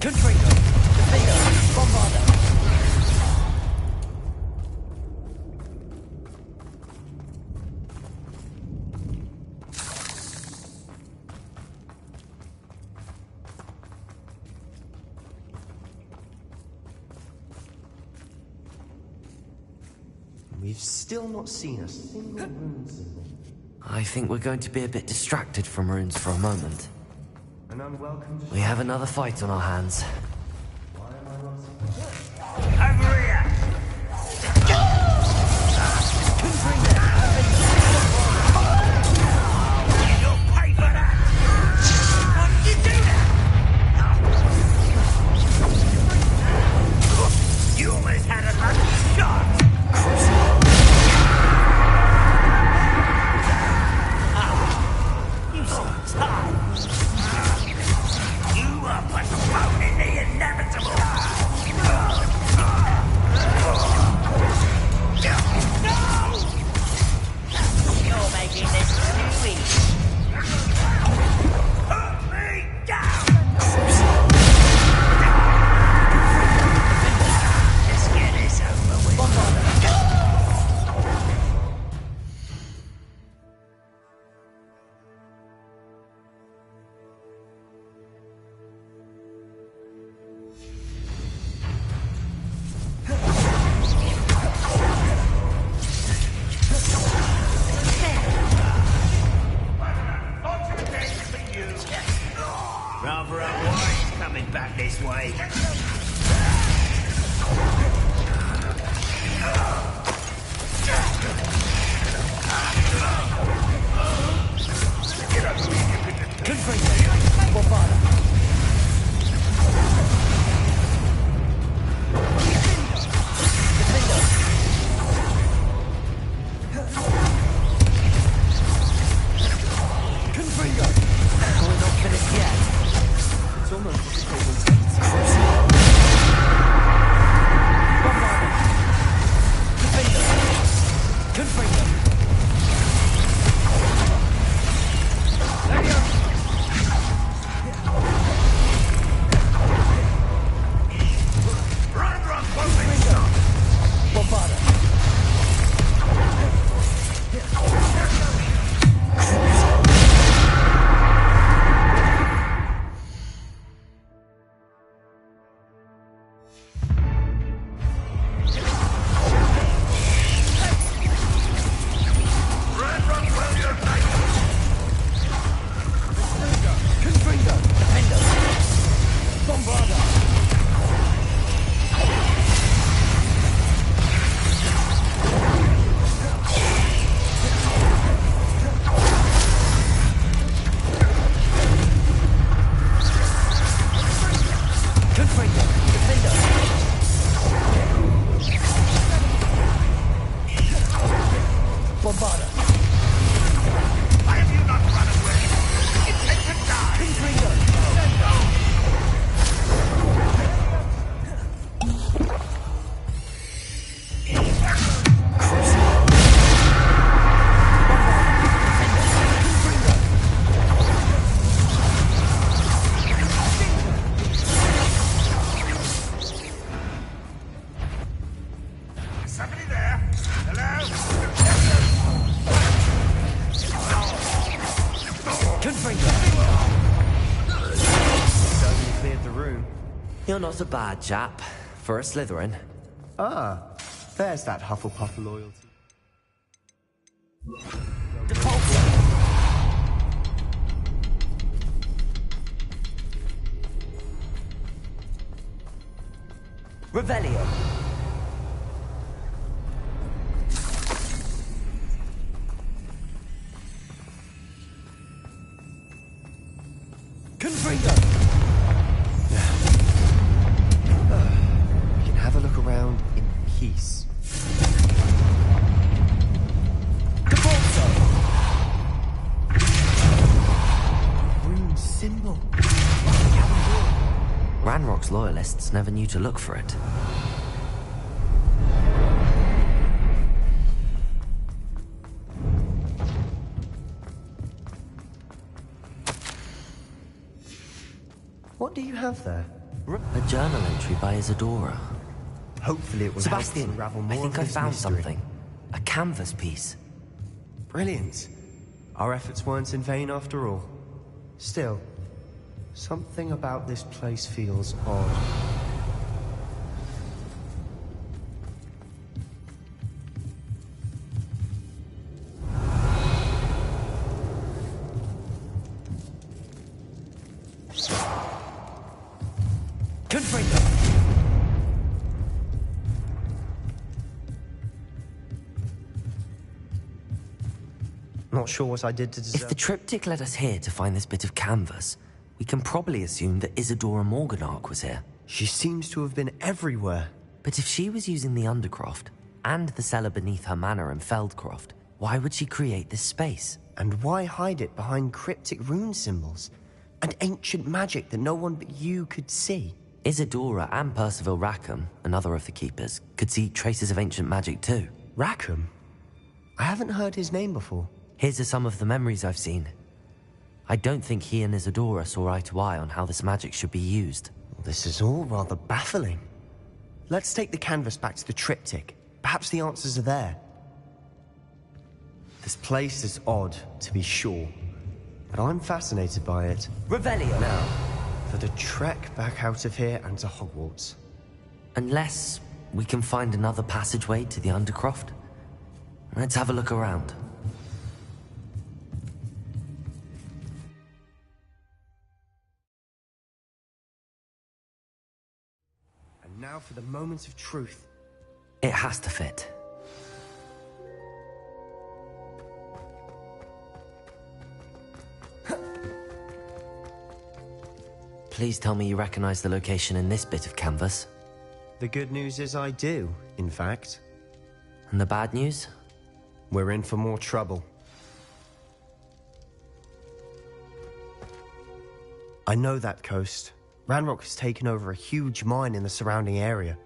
Confringo! Defender! Bombarder! We've still not seen a single rune symbol. I think we're going to be a bit distracted from runes for a moment. An unwelcome... We have another fight on our hands. Why am I not... Over here! You'll pay for that! How did you do that? You almost had a lucky shot! You so tired! You are postponing the inevitable! You're making this too easy. Put me down! Let's get this over with. Rather unwise coming back this way. You're not a bad chap for a Slytherin. Ah, there's that Hufflepuff loyalty. Revelio. Confringo. We can have a look around in peace. Rune symbol. Ranrock's loyalists never knew to look for it. What do you have there? A journal entry by Isadora. Hopefully it will Sebastian, help unravel more I think of I this found mystery. something. A canvas piece. Brilliant. Our efforts weren't in vain after all. Still, something about this place feels odd. Confringo. Not sure what I did to deserve... If the triptych led us here to find this bit of canvas, we can probably assume that Isadora Morganark was here. She seems to have been everywhere. But if she was using the Undercroft, and the cellar beneath her manor in Feldcroft, why would she create this space? And why hide it behind cryptic rune symbols? And ancient magic that no one but you could see? Isadora and Percival Rackham, another of the Keepers, could see traces of ancient magic too. Rackham? I haven't heard his name before. Here's some of the memories I've seen. I don't think he and Isadora saw eye to eye on how this magic should be used. This is all rather baffling. Let's take the canvas back to the triptych. Perhaps the answers are there. This place is odd, to be sure, but I'm fascinated by it. Revelio. Now, for the trek back out of here and to Hogwarts. Unless we can find another passageway to the Undercroft. Let's have a look around. And now for the moment of truth. It has to fit. Please tell me you recognize the location in this bit of canvas. The good news is I do, in fact. And the bad news? We're in for more trouble. I know that coast. Ranrock has taken over a huge mine in the surrounding area.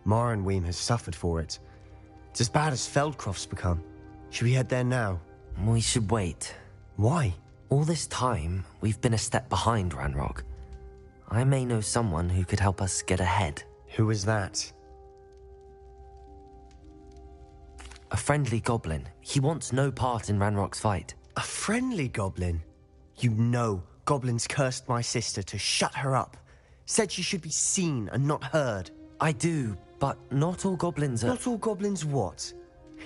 Marrenweem has suffered for it. It's as bad as Feldcroft's become. Should we head there now? We should wait. Why? All this time, we've been a step behind Ranrock. I may know someone who could help us get ahead. Who is that? A friendly goblin. He wants no part in Ranrock's fight. A friendly goblin? You know, goblins cursed my sister to shut her up. Said she should be seen and not heard. I do, but not all goblins are... Not all goblins what?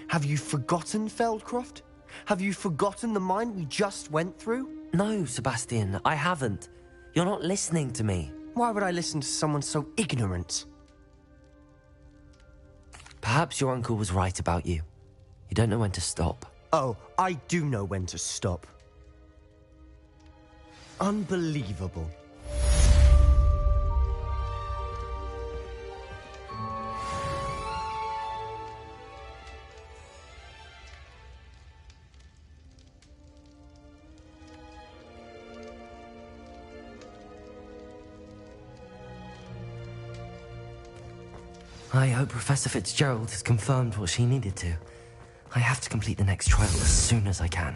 Have you forgotten Feldcroft? Have you forgotten the mine we just went through? No, Sebastian, I haven't. You're not listening to me. Why would I listen to someone so ignorant? Perhaps your uncle was right about you. You don't know when to stop. Oh, I do know when to stop. Unbelievable. I hope Professor Fitzgerald has confirmed what she needed to. I have to complete the next trial as soon as I can.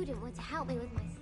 didn't want to help me with my stuff.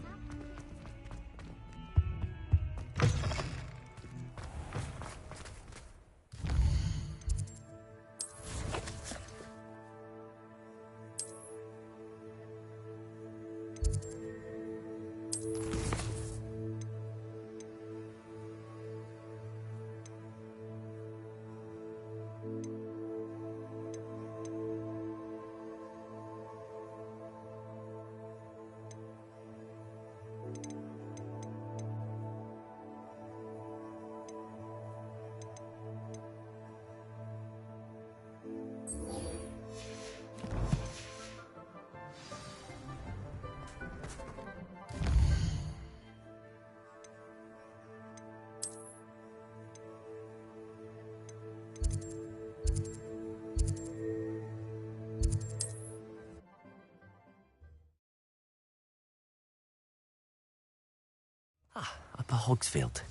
Upper Hogsfield.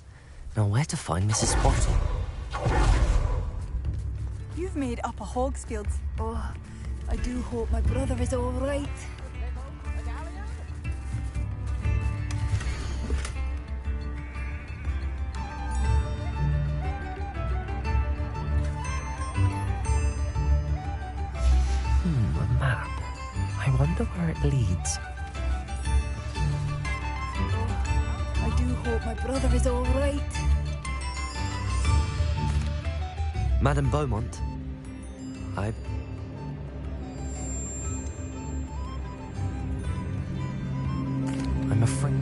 Now where to find Mrs. Spottle? You've made Upper Hogsfield. Oh, I do hope my brother is all right. A map. I wonder where it leads. I do hope my brother is all right. Madame Beaumont. I'm afraid...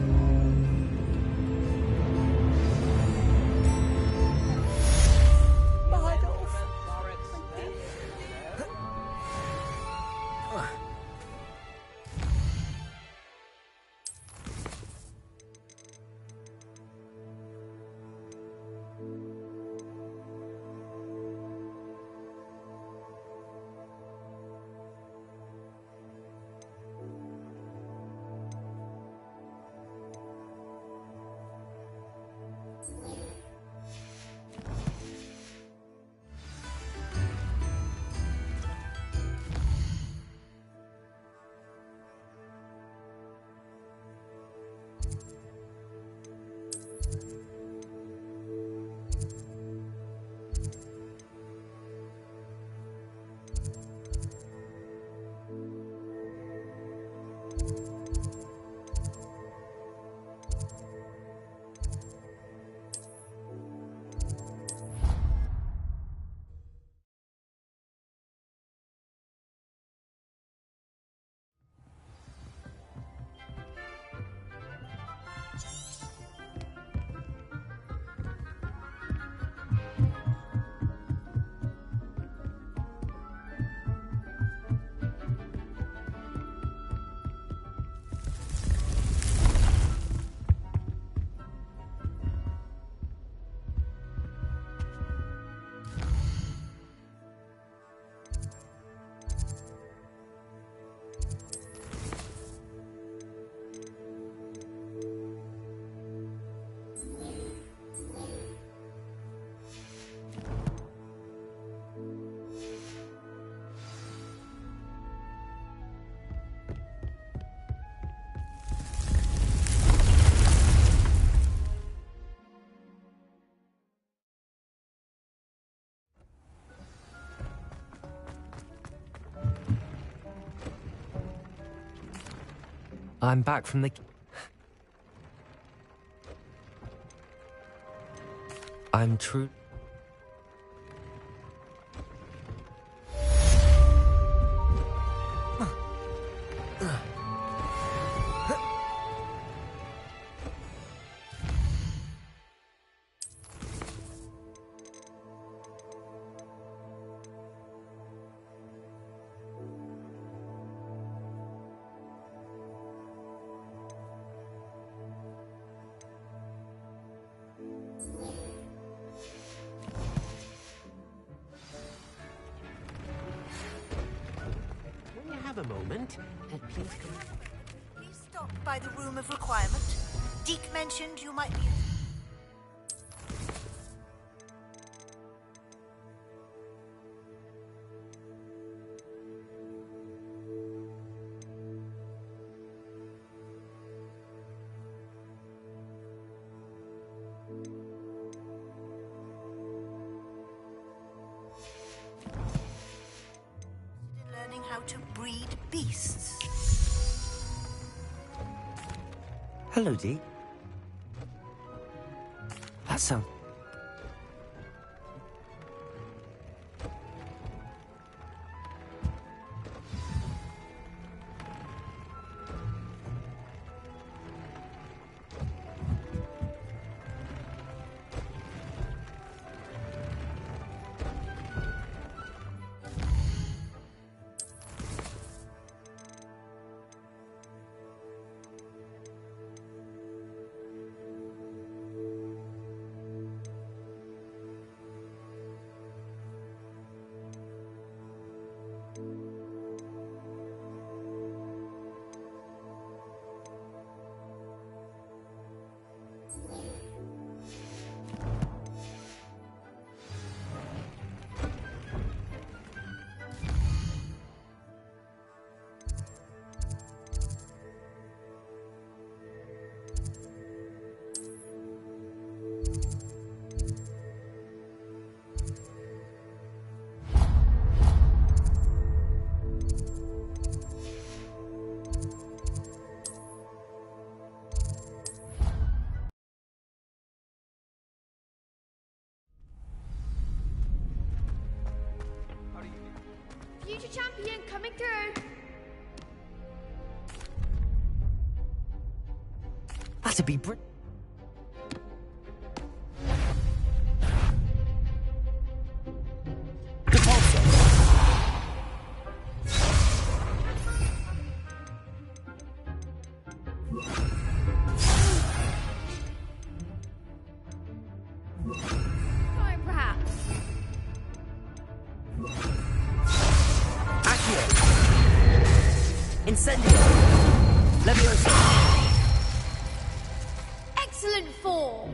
I'm back from the... I'm true... Have a moment. Please come. Please stop by the Room of Requirement. Deke mentioned you might be... how to breed beasts. Hello, Dee. That sound... Future champion coming through. That'd be br... Time perhaps. Incendio! Leviosa! Excellent form.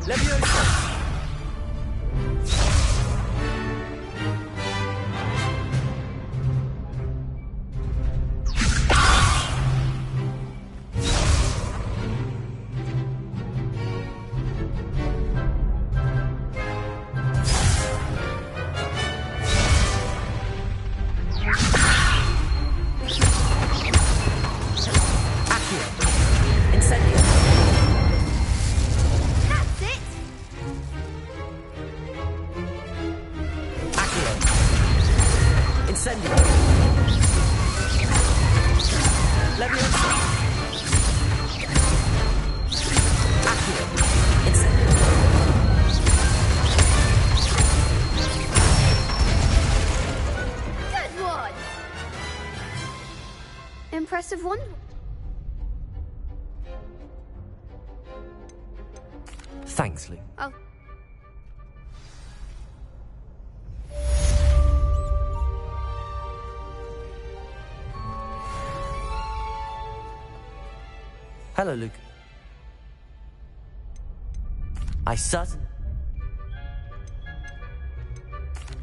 Leviosa! Incendio! Leviosa! Accio! Incendio! Good one. Impressive one. Thanks, Luke. Oh. Hello, Luke. I certain...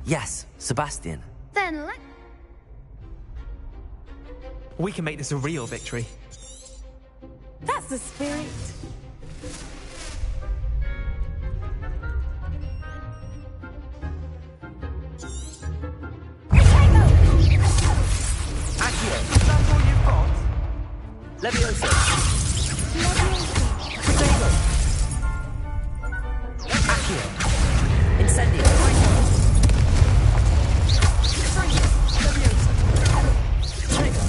Yes, Sebastian. Then let... We can make this a real victory. That's the spirit. Accio! That's all you've got? Leviosa! Potato! Accio! Incendio! Trigger!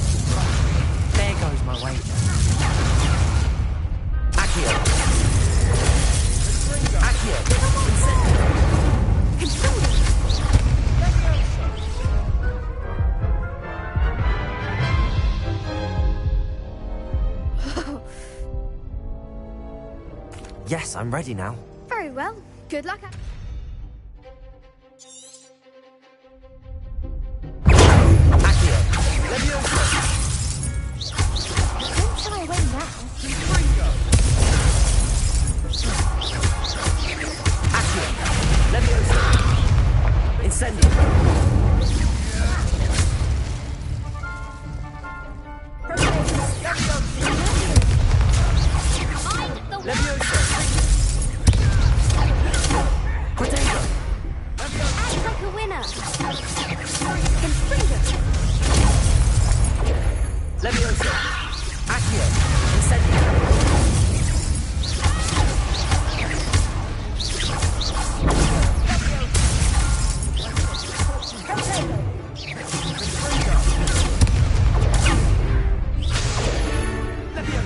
There goes my wager. Accio! Accio! Incendio! Yes, I'm ready now. Very well. Good luck. Accio! Leviosa! Don't shy away now. Accio! Leviosa! Leviosa! Potato! Act like a winner! Confringo! Leviosa! Accio! Incendio!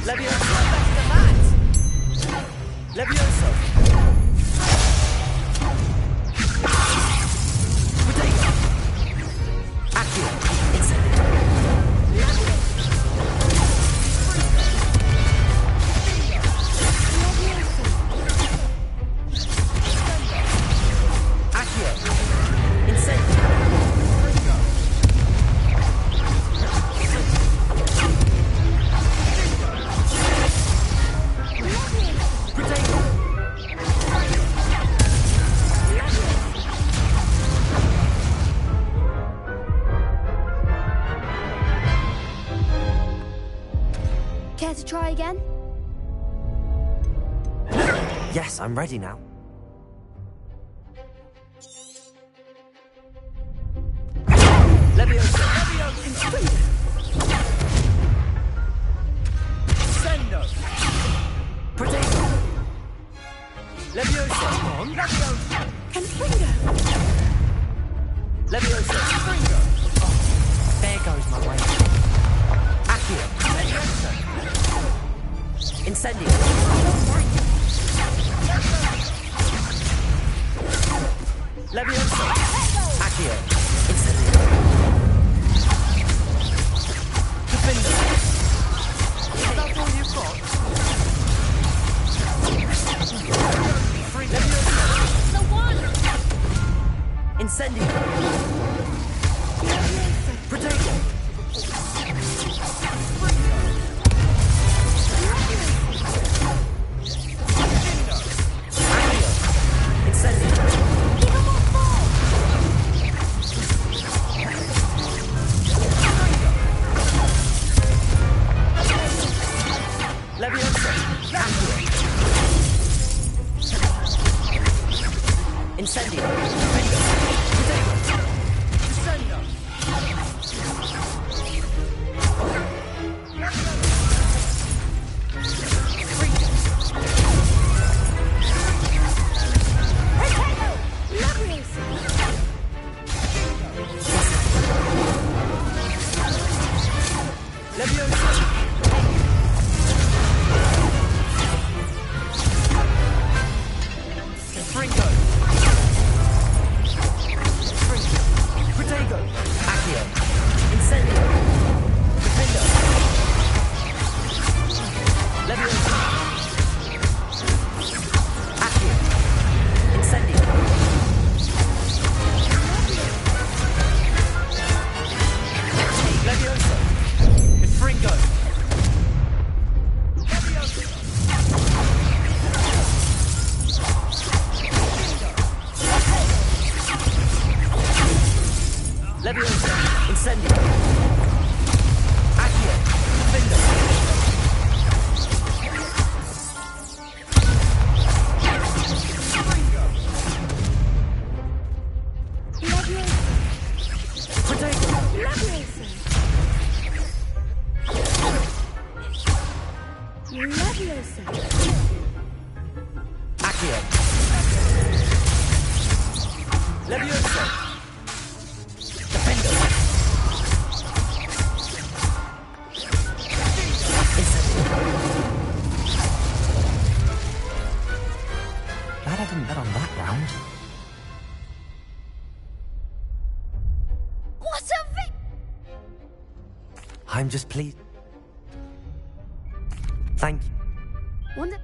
Leviosa! Leviosa! Potato! Accio! Incendio! Accio! Incendio! Potato! Care to try again? Yes, I'm ready now. Leviosa! Confringo! Sendo! Potato! Leviosa! On! Leviosa! Confringo! Leviosa! Confringo! There goes my way. Accio! Leviosa! Incendio! Leviosa! Accio! Incendio! Defender! Is that all you've got? Free Leviosa! The one! Incendio! Potato! Accio! Incendio! Leviosa! Accio! Incendio! Defender! Potato! Descendo! Leviosa! Fringo! Potato! Accio! Incendio! Defender! Leviosa! Accio! Incendio! Leviosa! Fringo! Leviosa! Incendio! Accio! Defender! Potato! Leviosa! Accio! Leviosa! Defender! Incendio! Glad I didn't bet on that round. What a I'm just pleased. Thank you. Wonder...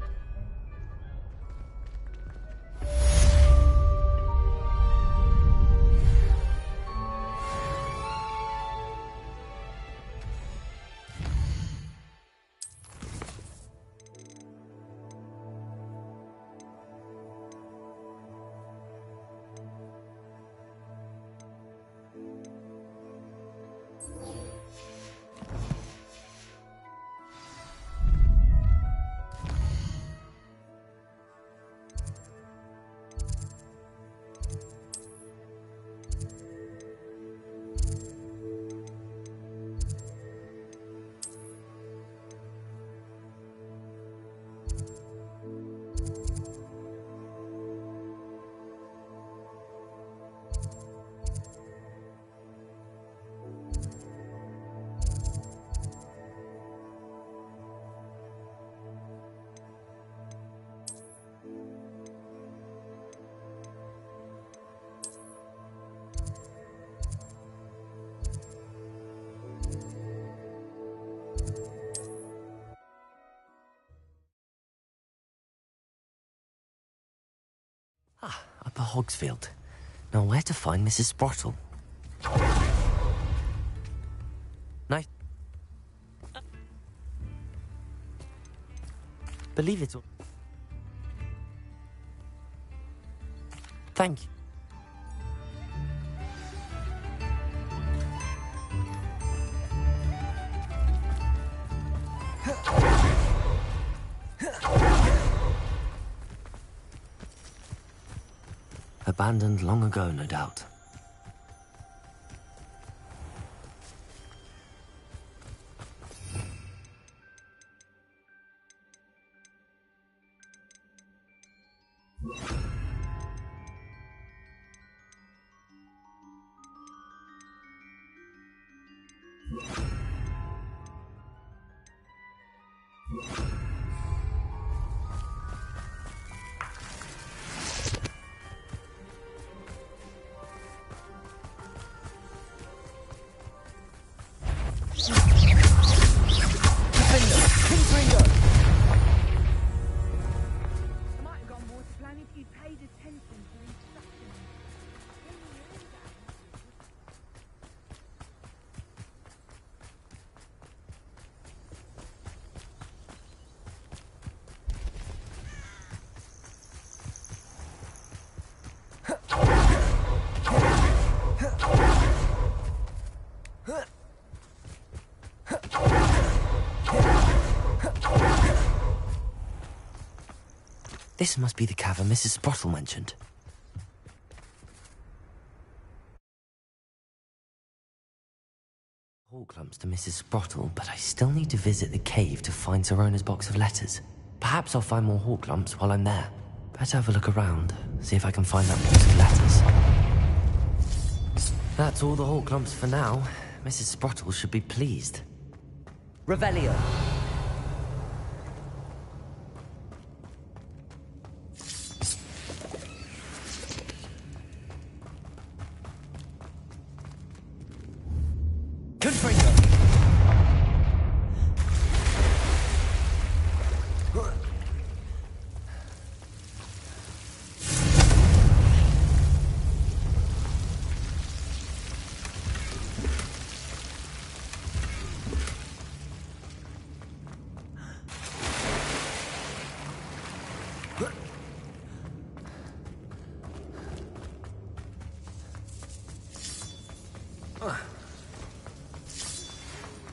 Upper Hogsfield. Now, where to find Mrs. Sprottle? Nice. Believe it or... Thank you. Abandoned long ago, no doubt. This must be the cavern Mrs. Sprottle mentioned. Horklumps to Mrs. Sprottle, but I still need to visit the cave to find Sirona's box of letters. Perhaps I'll find more Horklumps while I'm there. Better have a look around, see if I can find that box of letters. That's all the Horklumps for now. Mrs. Sprottle should be pleased. Revelio.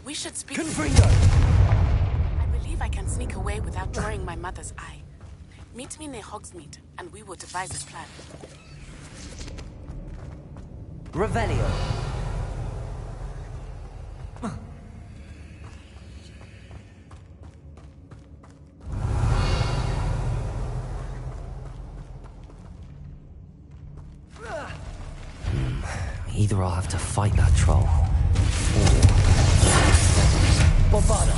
We should speak. Confringo! I believe I can sneak away without drawing my mother's eye. Meet me near Hogsmeade, and we will devise a plan. Revelio. Either I'll have to fight that troll, or... Bombada.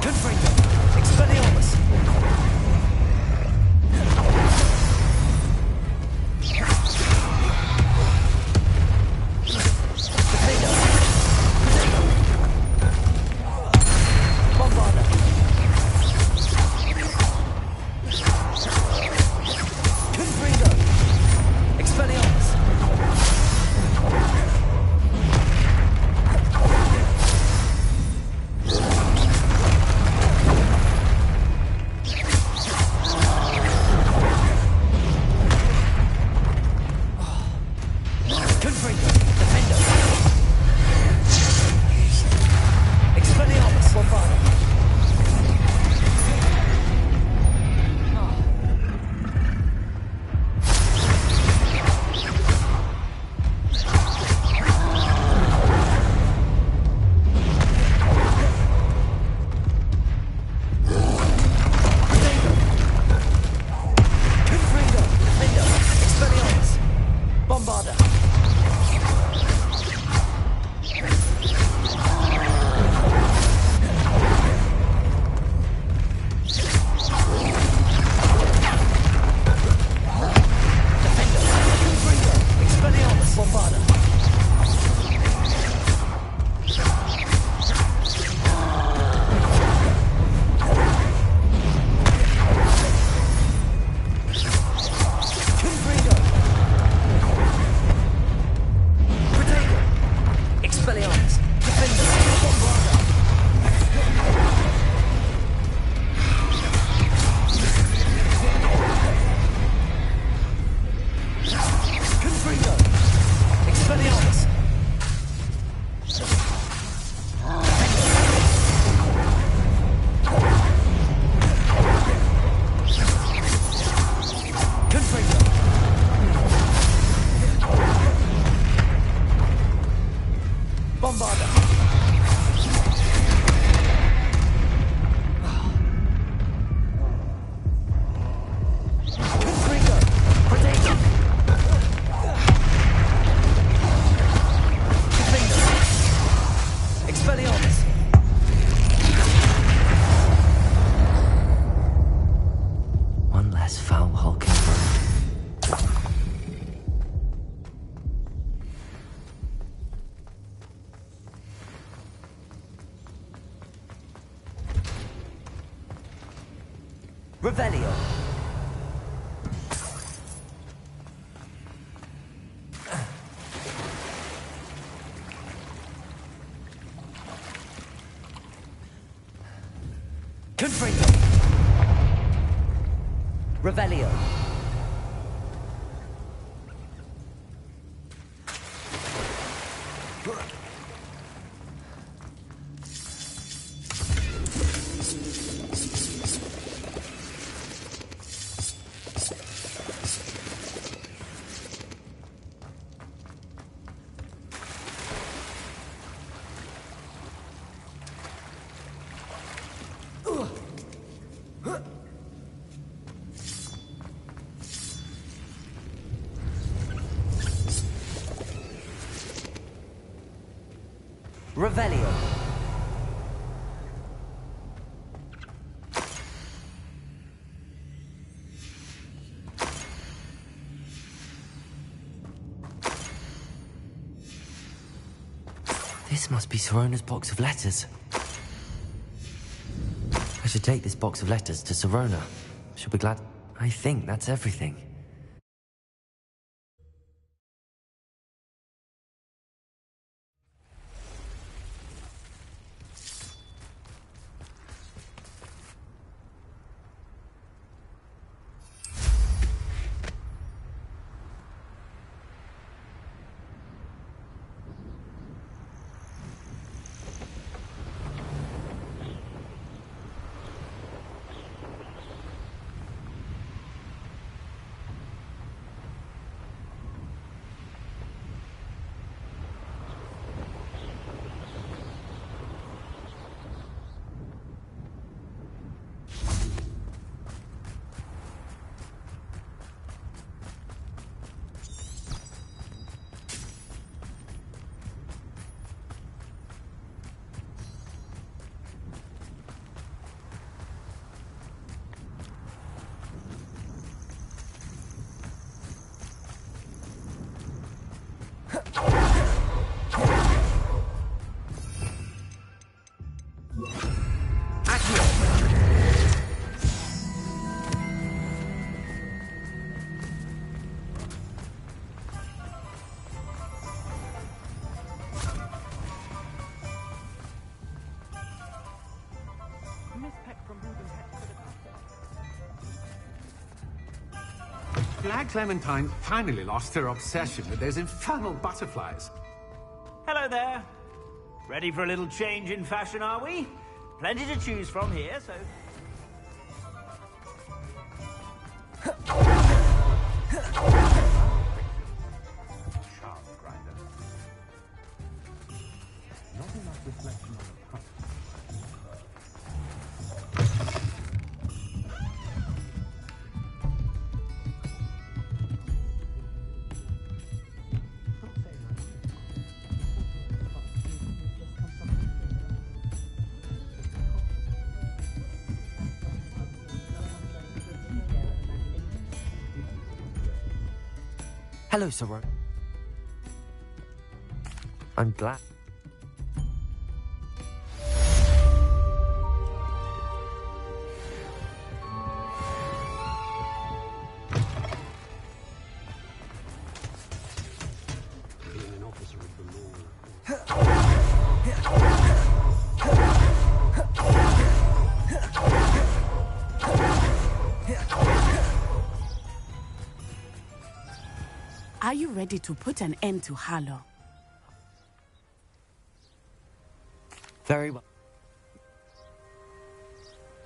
Confringo. Expelliarmus. long hulking road. Revelio. Confringo. Revelio. Revelio. This must be Sirona's box of letters. I should take this box of letters to Sirona. She'll be glad. I think that's everything. Flag Clementine finally lost her obsession with those infernal butterflies. Hello there. Ready for a little change in fashion, are we? Plenty to choose from here, so... Hello, Sirona. I'm glad. Are you ready to put an end to Harlow? Very well.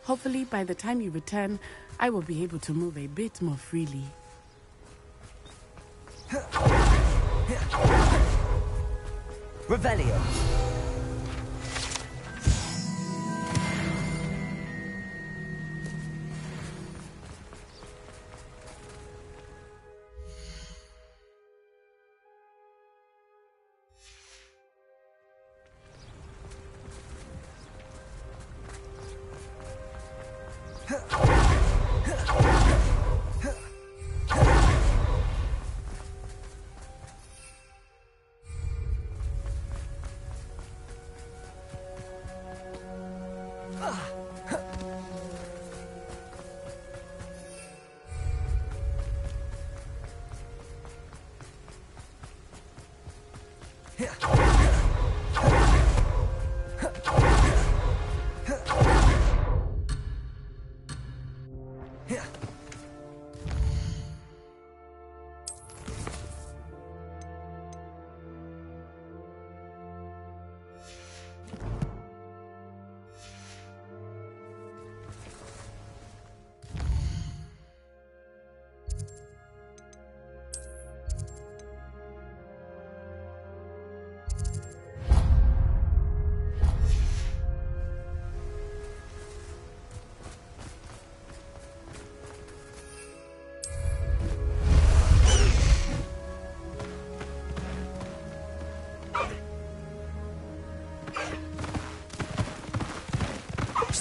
Hopefully, by the time you return, I will be able to move a bit more freely. Revelio.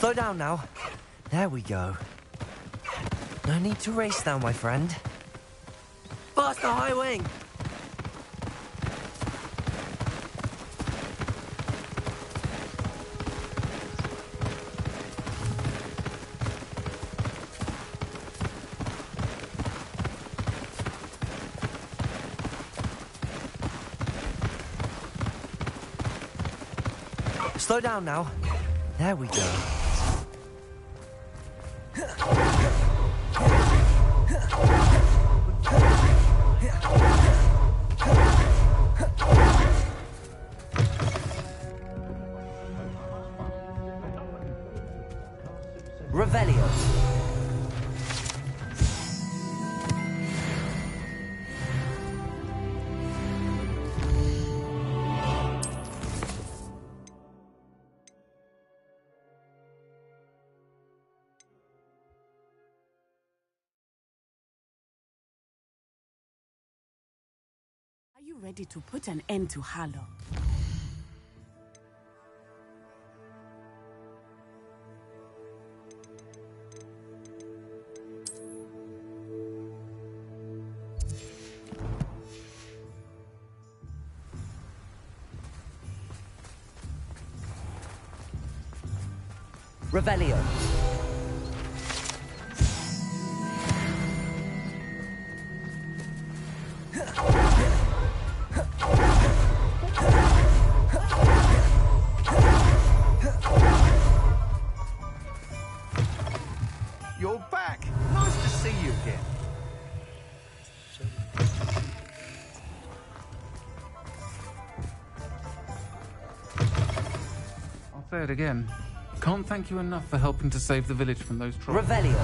Slow down now. There we go. No need to race now, my friend. Faster, high wing! Slow down now. There we go. Revelio. Are you ready to put an end to Harlow? Revelio. You're back. Nice to see you again. I'll say it again. Can't thank you enough for helping to save the village from those trolls. Revelio.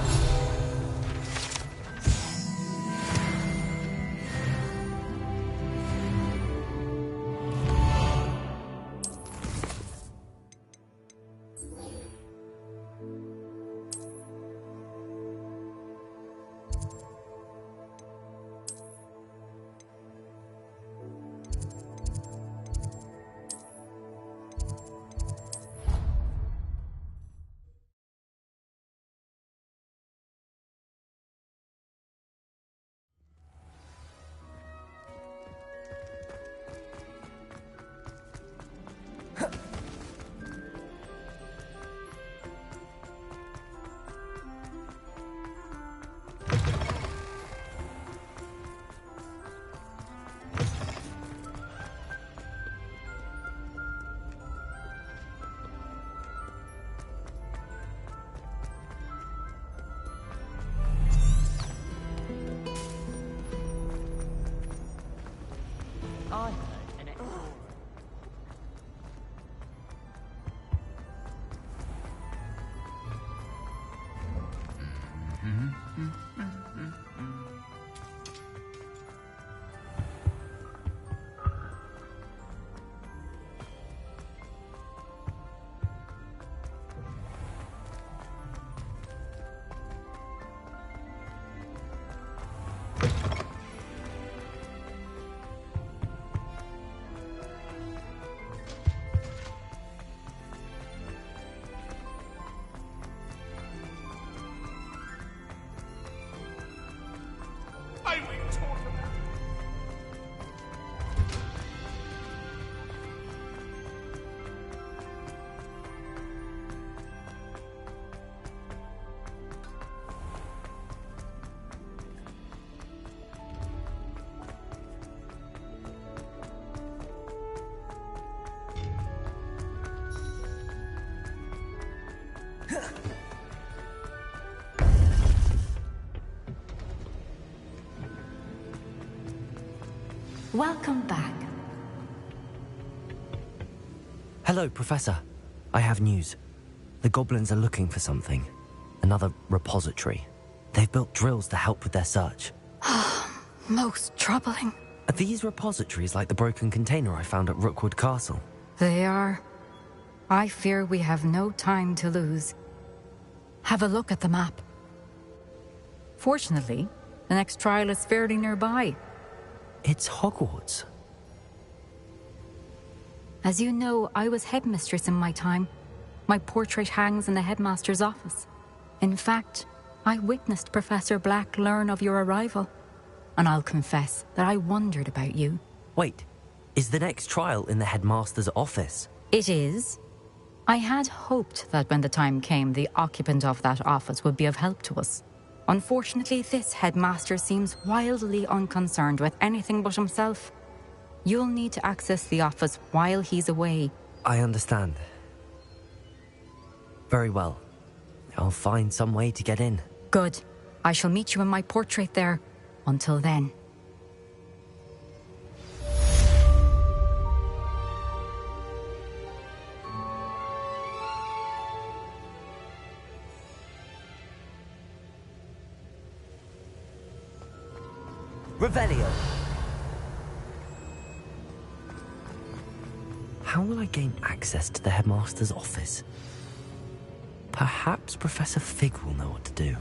I heard an explorer. Welcome back. Hello, Professor. I have news. The goblins are looking for something. Another repository. They've built drills to help with their search. Most troubling. Are these repositories like the broken container I found at Rookwood Castle? They are. I fear we have no time to lose. Have a look at the map. Fortunately, the next trial is fairly nearby. It's Hogwarts. As you know, I was headmistress in my time. My portrait hangs in the headmaster's office. In fact, I witnessed Professor Black learn of your arrival. And I'll confess that I wondered about you. Wait, is the next trial in the headmaster's office? It is. I had hoped that when the time came, the occupant of that office would be of help to us. Unfortunately, this headmaster seems wildly unconcerned with anything but himself. You'll need to access the office while he's away. I understand. Very well. I'll find some way to get in. Good. I shall meet you in my portrait there. Until then. Revelio! How will I gain access to the headmaster's office? Perhaps Professor Fig will know what to do.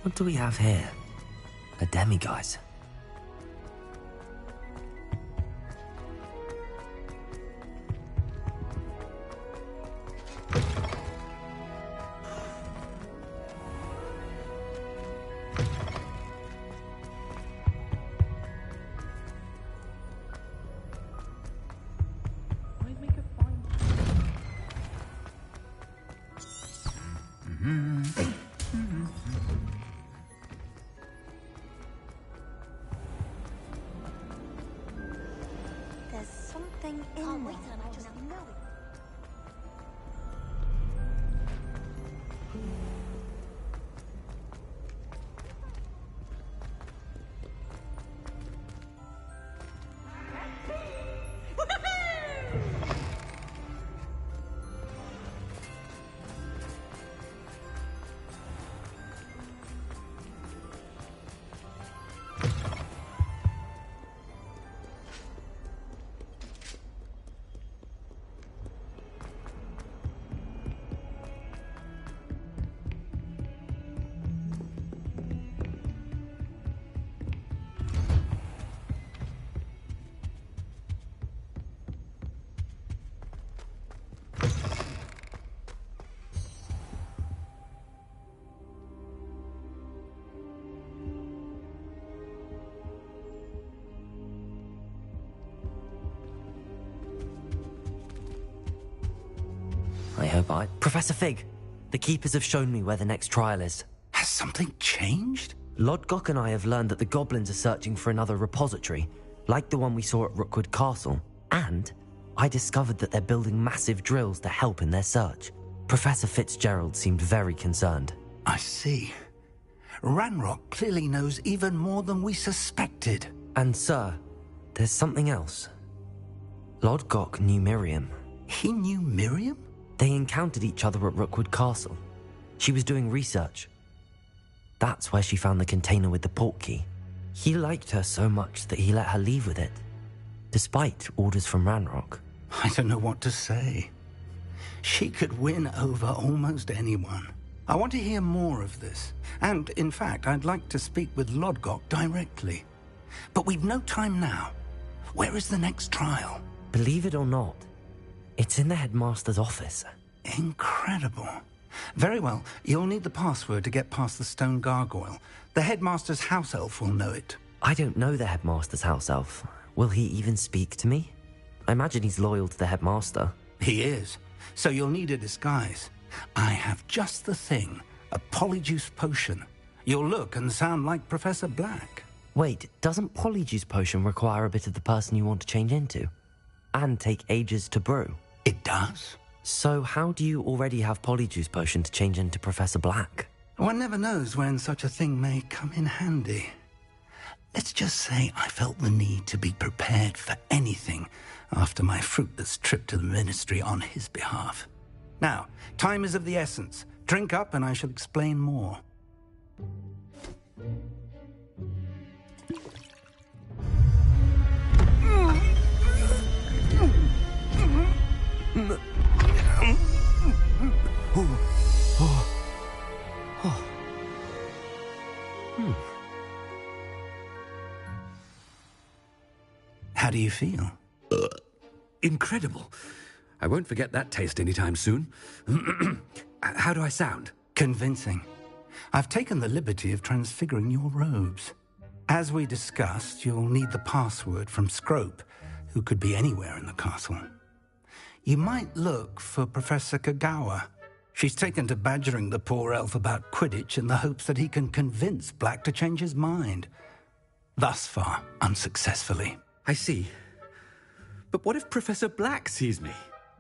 What do we have here? A demiguise. There's something in there. I just know it. I hope I... Professor Fig, the Keepers have shown me where the next trial is. Has something changed? Lodgok and I have learned that the goblins are searching for another repository, like the one we saw at Rookwood Castle. And I discovered that they're building massive drills to help in their search. Professor Fitzgerald seemed very concerned. I see. Ranrock clearly knows even more than we suspected. And sir, there's something else. Lodgok knew Miriam. He knew Miriam? They encountered each other at Rookwood Castle. She was doing research. That's where she found the container with the portkey. He liked her so much that he let her leave with it, despite orders from Ranrock. I don't know what to say. She could win over almost anyone. I want to hear more of this. And, in fact, I'd like to speak with Lodgok directly. But we've no time now. Where is the next trial? Believe it or not, it's in the headmaster's office. Incredible. Very well. You'll need the password to get past the stone gargoyle. The headmaster's house elf will know it. I don't know the headmaster's house elf. Will he even speak to me? I imagine he's loyal to the headmaster. He is. So you'll need a disguise. I have just the thing. A polyjuice potion. You'll look and sound like Professor Black. Wait, doesn't polyjuice potion require a bit of the person you want to change into? And take ages to brew? It does. So how do you already have polyjuice potion to change into Professor Black? One never knows when such a thing may come in handy. Let's just say I felt the need to be prepared for anything after my fruitless trip to the Ministry on his behalf. Now, time is of the essence. Drink up and I shall explain more. How do you feel? Incredible. I won't forget that taste anytime soon. How do I sound? Convincing. I've taken the liberty of transfiguring your robes. As we discussed, you'll need the password from Scrope, who could be anywhere in the castle. You might look for Professor Kagawa. She's taken to badgering the poor elf about Quidditch in the hopes that he can convince Black to change his mind. Thus far, unsuccessfully. I see. But what if Professor Black sees me?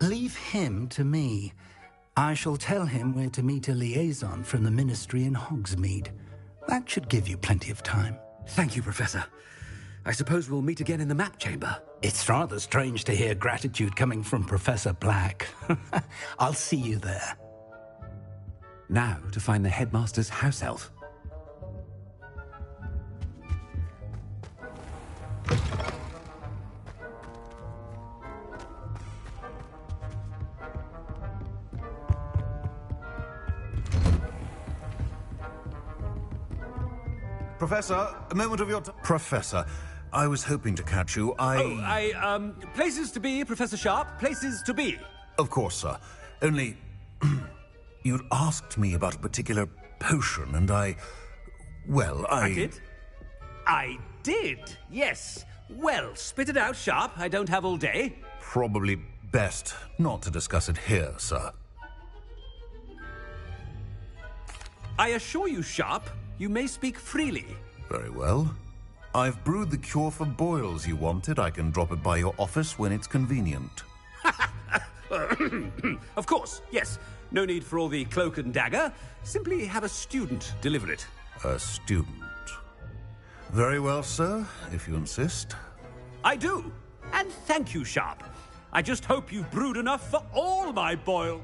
Leave him to me. I shall tell him where to meet a liaison from the Ministry in Hogsmeade. That should give you plenty of time. Thank you, Professor. I suppose we'll meet again in the map chamber. It's rather strange to hear gratitude coming from Professor Black. I'll see you there. Now to find the headmaster's house elf. Professor, a moment of your time. Professor, I was hoping to catch you. Places to be, Professor Sharp. Places to be. Of course, sir. Only, you'd asked me about a particular potion, and I did? I did, yes. Well, spit it out, Sharp. I don't have all day. Probably best not to discuss it here, sir. I assure you, Sharp, you may speak freely. Very well. I've brewed the cure for boils you wanted. I can drop it by your office when it's convenient. Of course, yes. No need for all the cloak and dagger. Simply have a student deliver it. A student? Very well, sir, if you insist. I do. And thank you, Sharp. I just hope you've brewed enough for all my boil.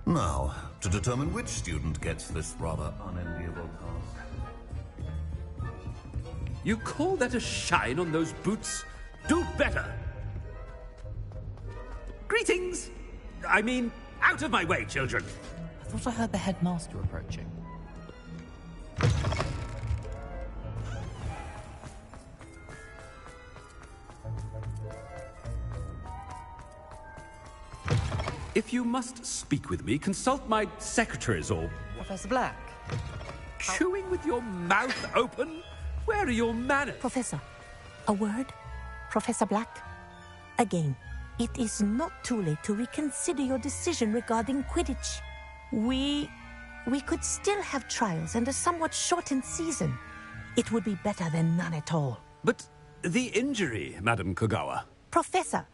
Now, to determine which student gets this rather unenviable task. You call that a shine on those boots? Do better! Greetings! I mean, out of my way, children! I thought I heard the headmaster approaching. If you must speak with me, consult my secretaries or... Professor Black? Chewing with your mouth open? Where are your manners? Professor, a word? Professor Black? Again, it is not too late to reconsider your decision regarding Quidditch. We could still have trials and a somewhat shortened season. It would be better than none at all. But the injury, Madam Kagawa. Professor,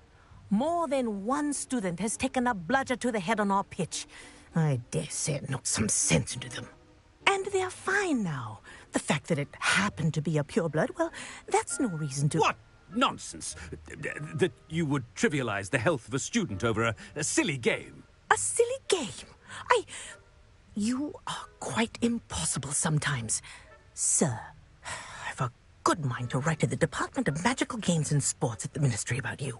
more than one student has taken a bludger to the head on our pitch. I dare say it knocked some sense into them. And they're fine now. The fact that it happened to be a pureblood, well, that's no reason to... What nonsense! That you would trivialize the health of a student over a silly game. A silly game? You are quite impossible sometimes. Sir, I've a good mind to write to the Department of Magical Games and Sports at the Ministry about you.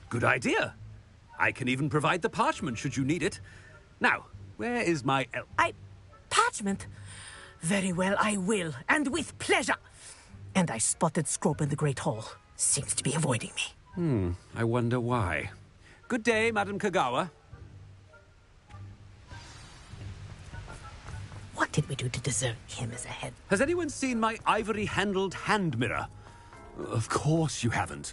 Good idea. I can even provide the parchment should you need it. Now, where is my elf? Parchment? Very well, I will, and with pleasure. And I spotted Scrope in the Great Hall. Seems to be avoiding me. I wonder why. Good day, Madam Kagawa. What did we do to deserve him as a head? Has anyone seen my ivory-handled hand mirror? Of course you haven't.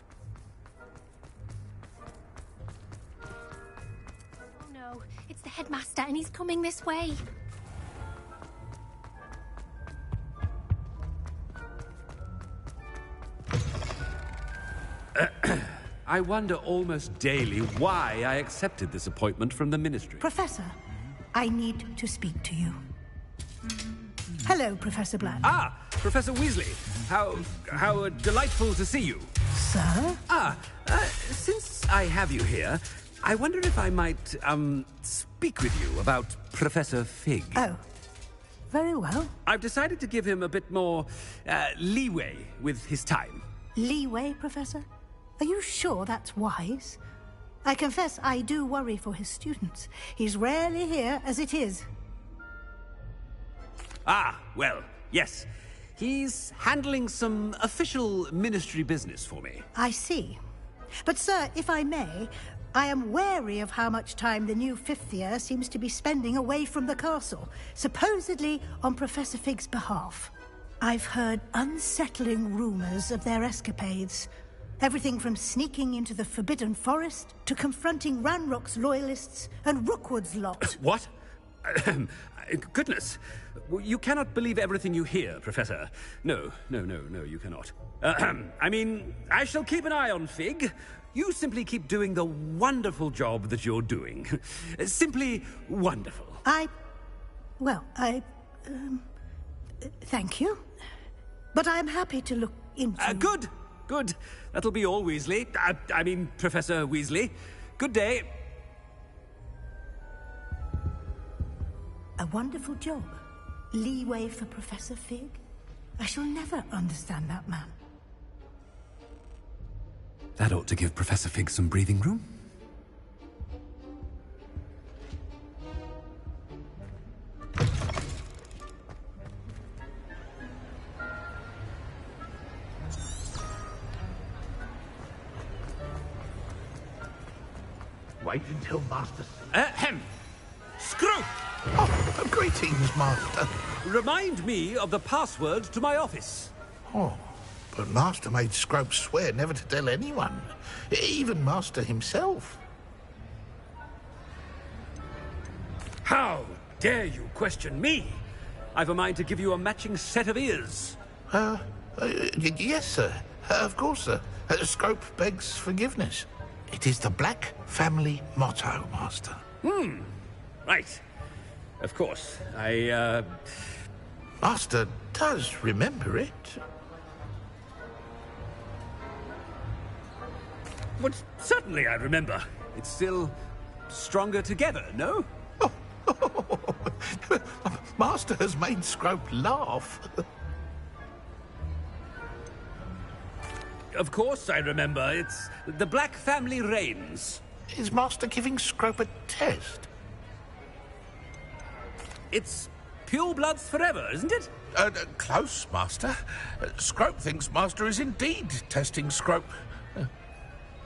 Oh no, it's the headmaster and he's coming this way. I wonder almost daily why I accepted this appointment from the Ministry. Professor, I need to speak to you. Hello, Professor Black. Ah, Professor Weasley. How delightful to see you. Sir? Since I have you here, I wonder if I might, speak with you about Professor Fig. Oh, very well. I've decided to give him a bit more, leeway with his time. Leeway, Professor? Are you sure that's wise? I confess I do worry for his students. He's rarely here as it is. Ah, well, yes. He's handling some official ministry business for me. I see. But, sir, if I may, I am wary of how much time the new fifth year seems to be spending away from the castle, supposedly on Professor Fig's behalf. I've heard unsettling rumors of their escapades. Everything from sneaking into the Forbidden Forest to confronting Ranrock's loyalists and Rookwood's lot. What? Goodness. You cannot believe everything you hear, Professor. No, you cannot. I mean, I shall keep an eye on Fig. You simply keep doing the wonderful job that you're doing. Simply wonderful. Thank you. But I'm happy to look into... Good. That'll be all, Weasley. I mean, Professor Weasley. Good day. A wonderful job. Leeway for Professor Fig? I shall never understand that man. That ought to give Professor Fig some breathing room. Wait until Master... Screw! Oh, greetings, Master. Remind me of the password to my office. Oh, but Master made Scrope swear never to tell anyone, even Master himself. How dare you question me? I've a mind to give you a matching set of ears. Yes, sir. Of course, sir. Scrope begs forgiveness. It is the Black family motto, Master. Right. Of course. Master does remember it. Well, certainly I remember. It's still stronger together, no? Master has made Scrope laugh. Of course I remember. It's the Black family reigns. Is Master giving Scrope a test? It's pure bloods forever, isn't it? Close, Master. Scrope thinks Master is indeed testing Scrope.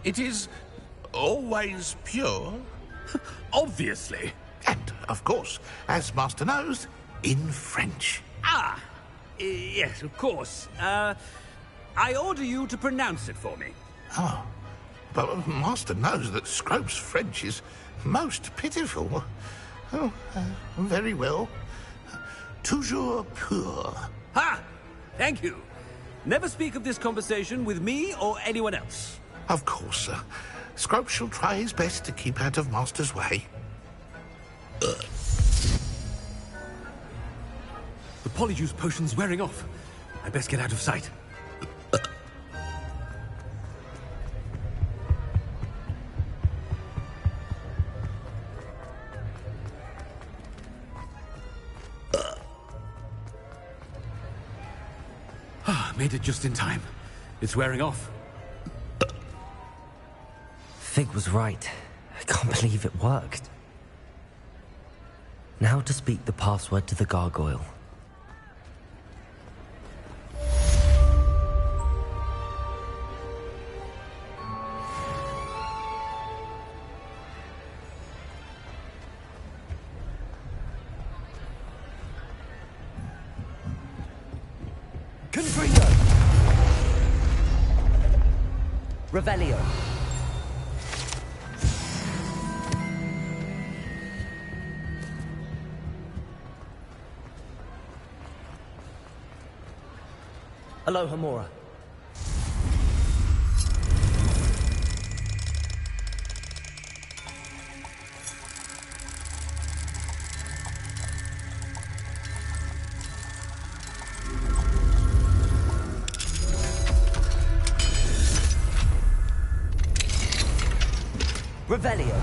It is always pure. Obviously. And, of course, as Master knows, in French. Yes, of course. I order you to pronounce it for me. Oh, but Master knows that Scrope's French is most pitiful. Oh, very well. Toujours pur. Ha! Thank you. Never speak of this conversation with me or anyone else. Of course, sir. Scrope shall try his best to keep out of Master's way. The Polyjuice potion's wearing off. I best get out of sight. Made it just in time. It's wearing off. Fig was right. I can't believe it worked. Now to speak the password to the gargoyle. Revelio. Alohomora. Revelio.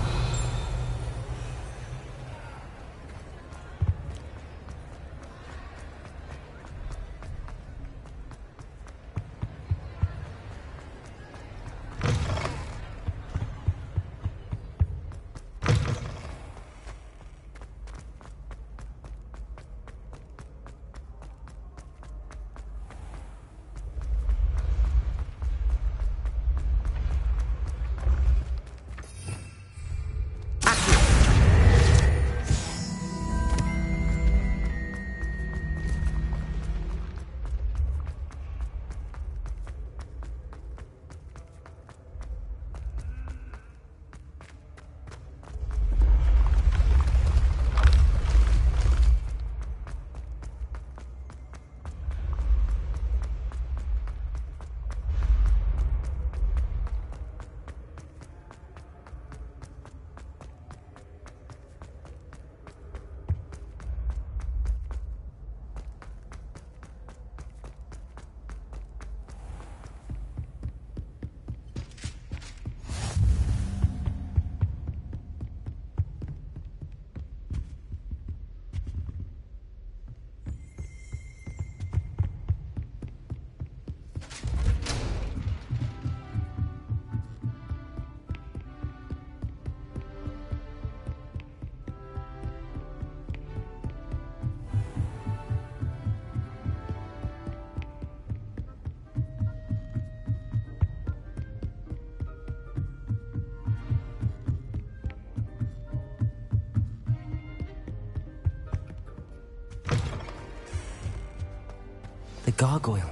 The gargoyle.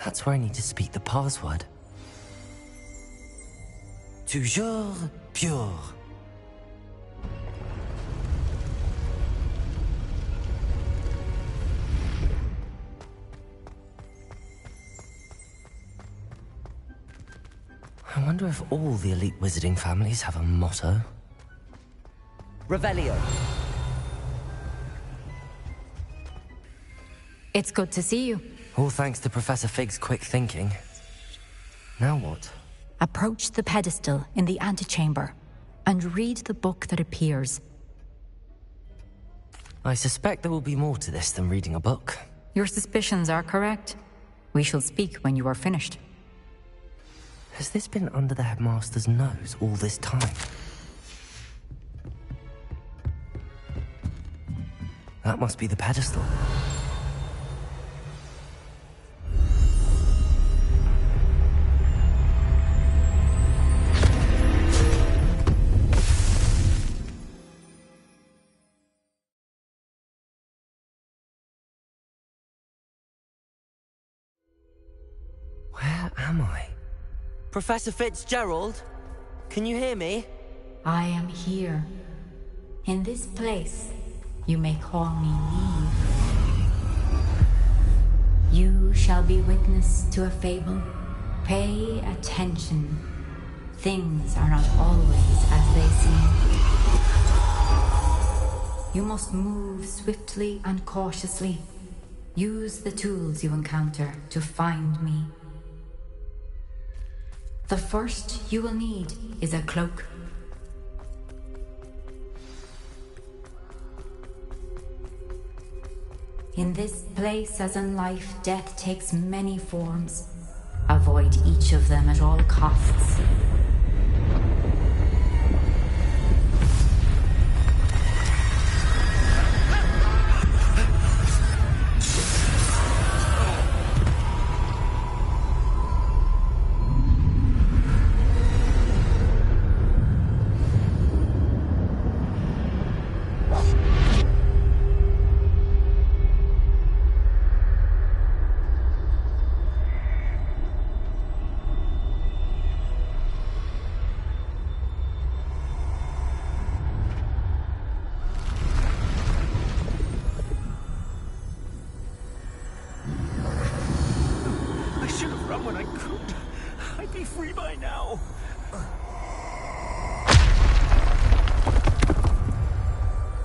That's where I need to speak the password. Toujours pure. I wonder if all the elite wizarding families have a motto. Revelio. It's good to see you. All thanks to Professor Fig's quick thinking. Now what? Approach the pedestal in the antechamber and read the book that appears. I suspect there will be more to this than reading a book. Your suspicions are correct. We shall speak when you are finished. Has this been under the headmaster's nose all this time? That must be the pedestal. Where am I? Professor Fitzgerald? Can you hear me? I am here. In this place, you may call me Neve. You shall be witness to a fable. Pay attention. Things are not always as they seem. You must move swiftly and cautiously. Use the tools you encounter to find me. The first you will need is a cloak. In this place, as in life, death takes many forms. Avoid each of them at all costs.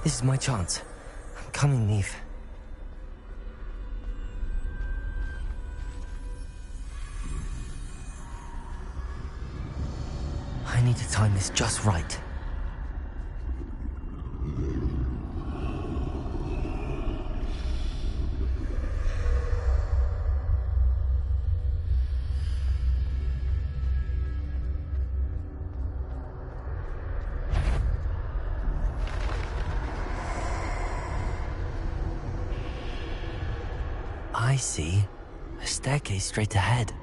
This is my chance. I'm coming, Neve. I need to time this just right. I see. A staircase straight ahead.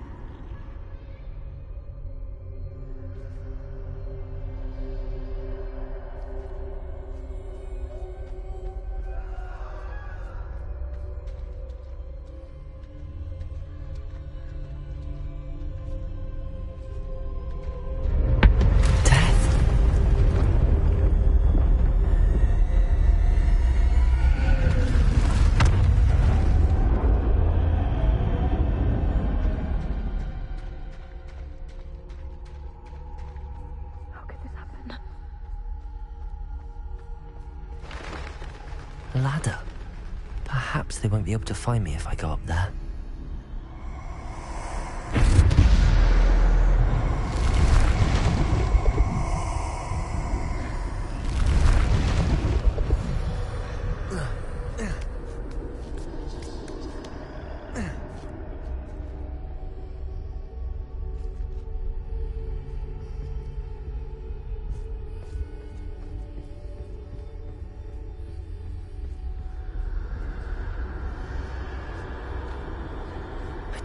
Ladder. Perhaps they won't be able to find me if I go up there.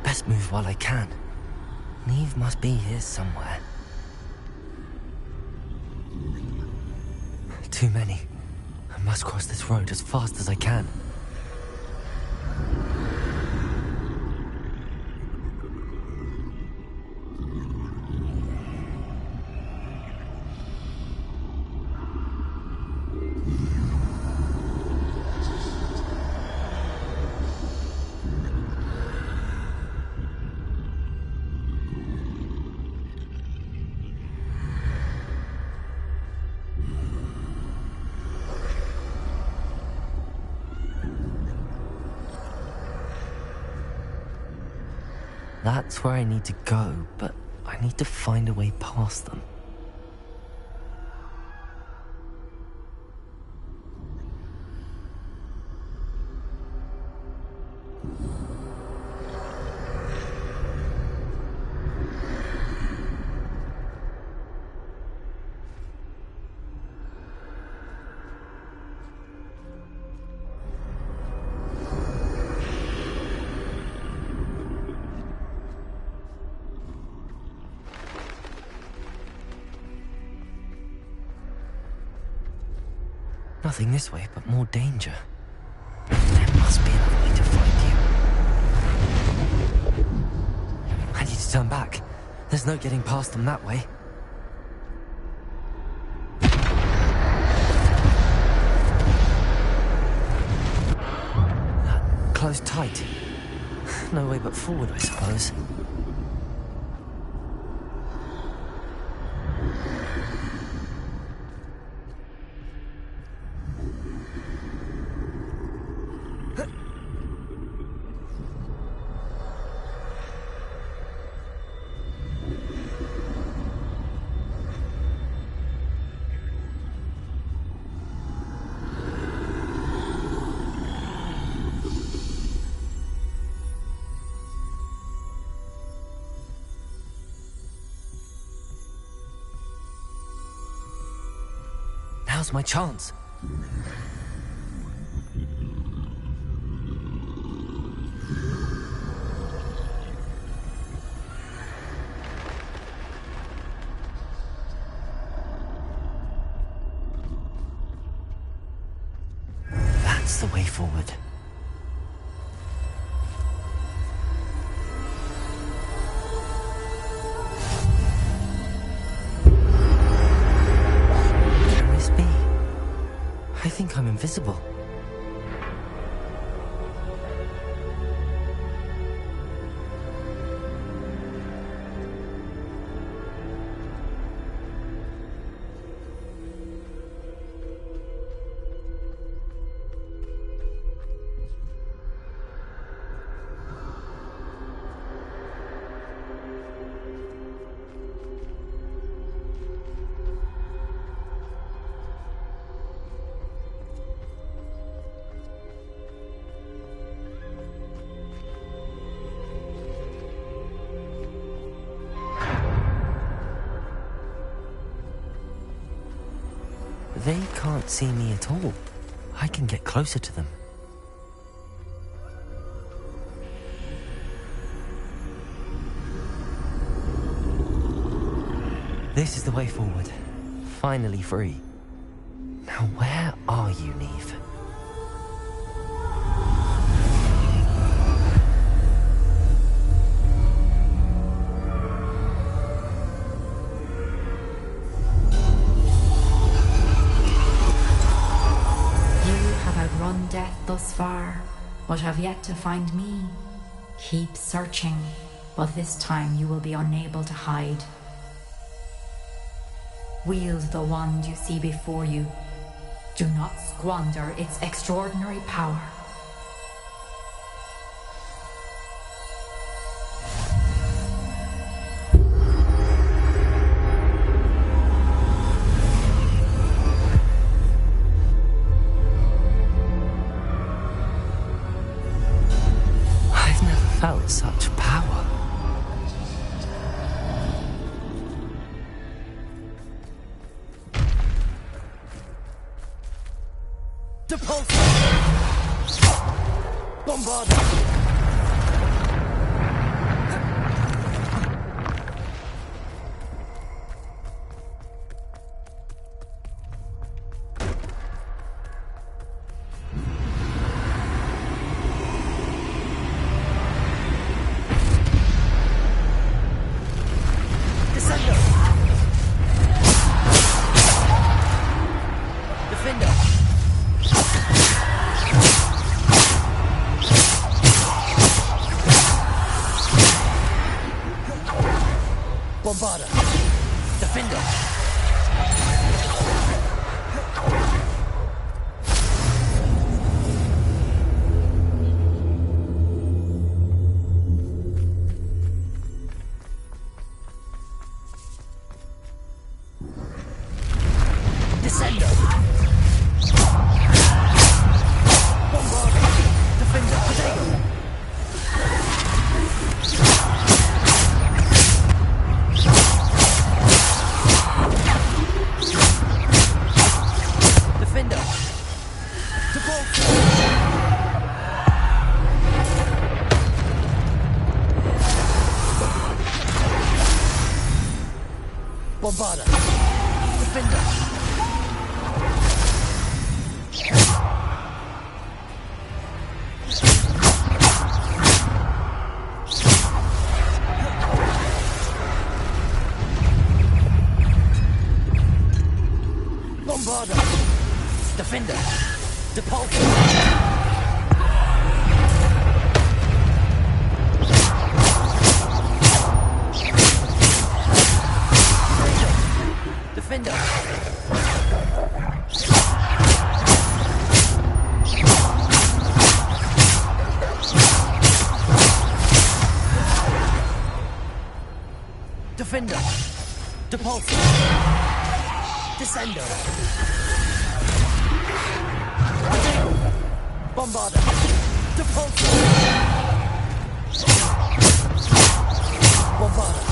Best move while I can. Neve must be here somewhere. Too many. I must cross this road as fast as I can. That's where I need to go, but I need to find a way past them. Nothing this way, but more danger. There must be another way to find you. I need to turn back. There's no getting past them that way. Closed tight. No way but forward, I suppose. Now's my chance. That's the way forward. I think I'm invisible. They can't see me at all. I can get closer to them. This is the way forward. Finally free. Now where are you, Neve? Outrun death thus far, but have yet to find me. Keep searching, but this time you will be unable to hide. Wield the wand you see before you. Do not squander its extraordinary power. Felt such power. Depulse! Bombard! Bombarda! Defender! Descender! Bombarda! Defender! Potato! Bombarda! Defender! Bombarda! Defender! Depulse! Defender! Defender! Depulse! Descender! Bombarda! Depulse! Bombarda!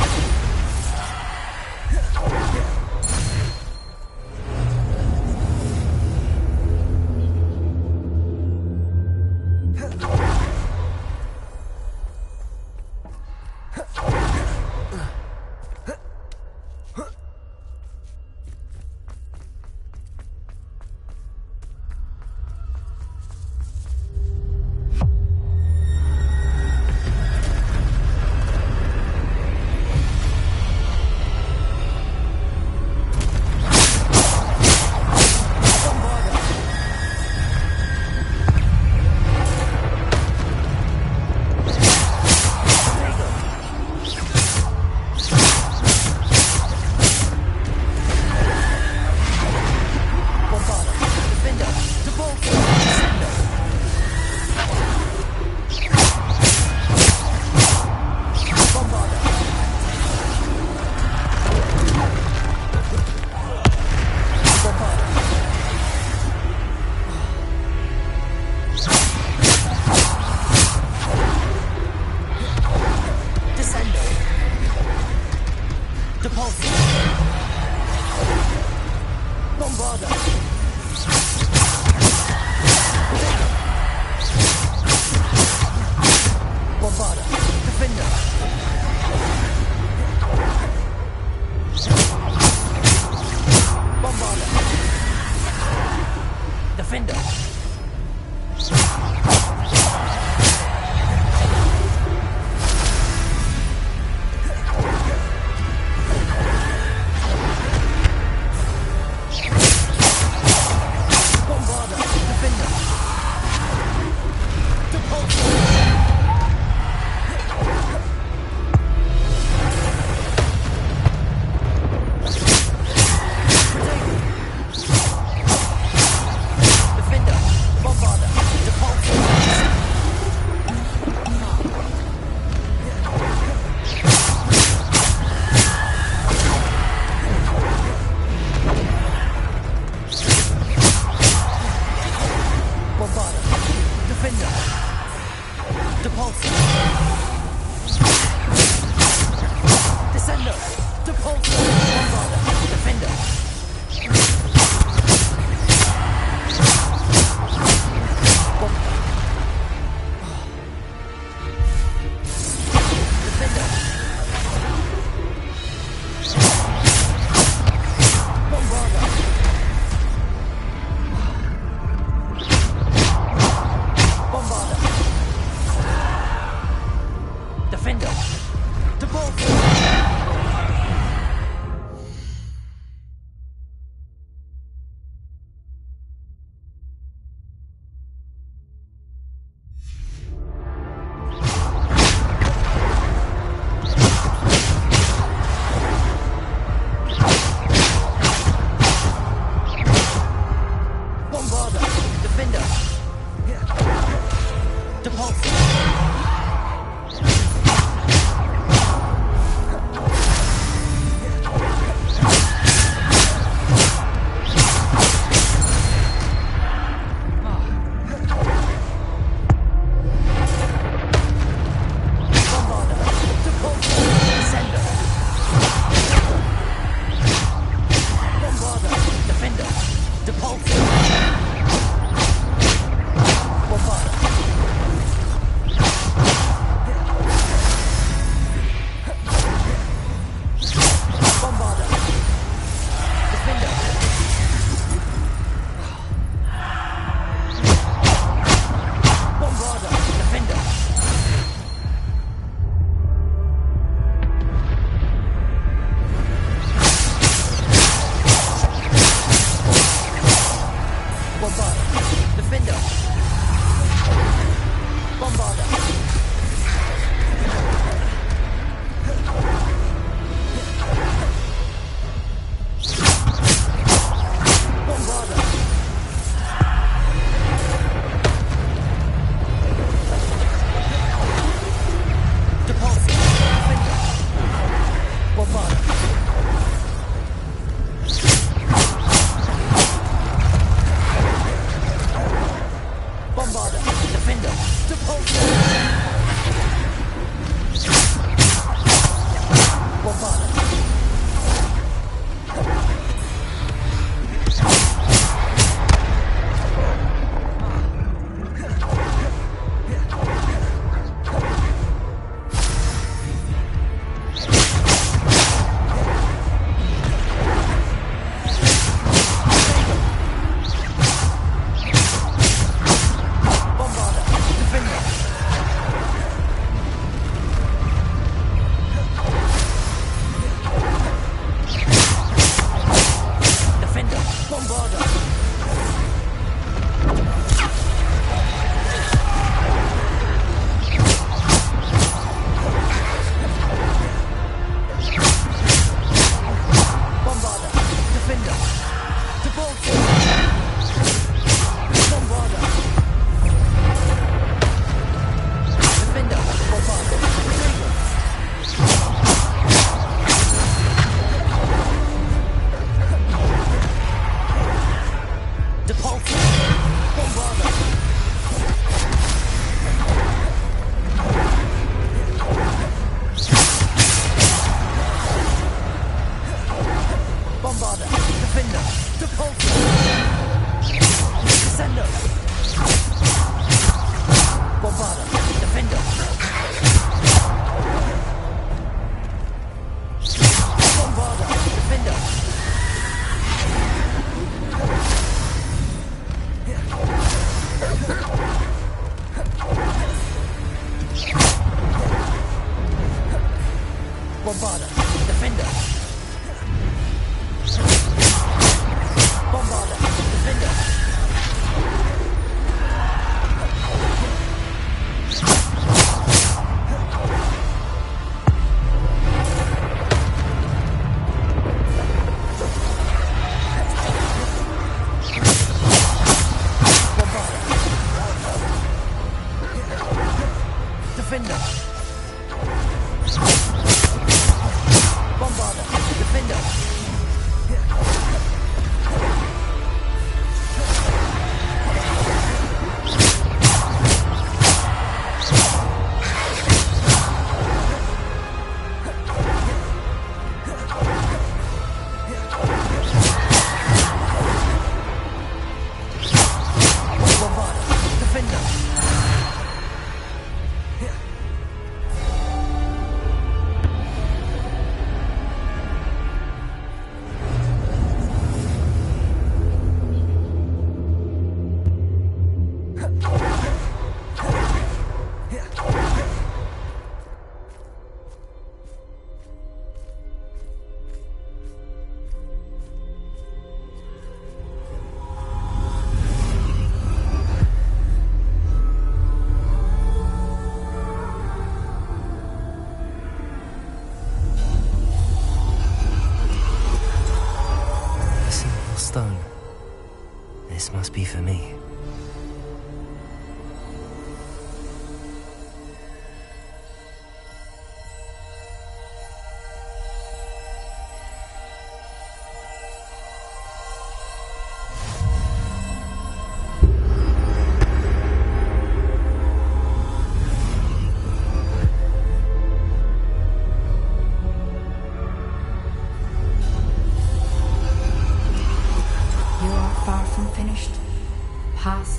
This must be for me.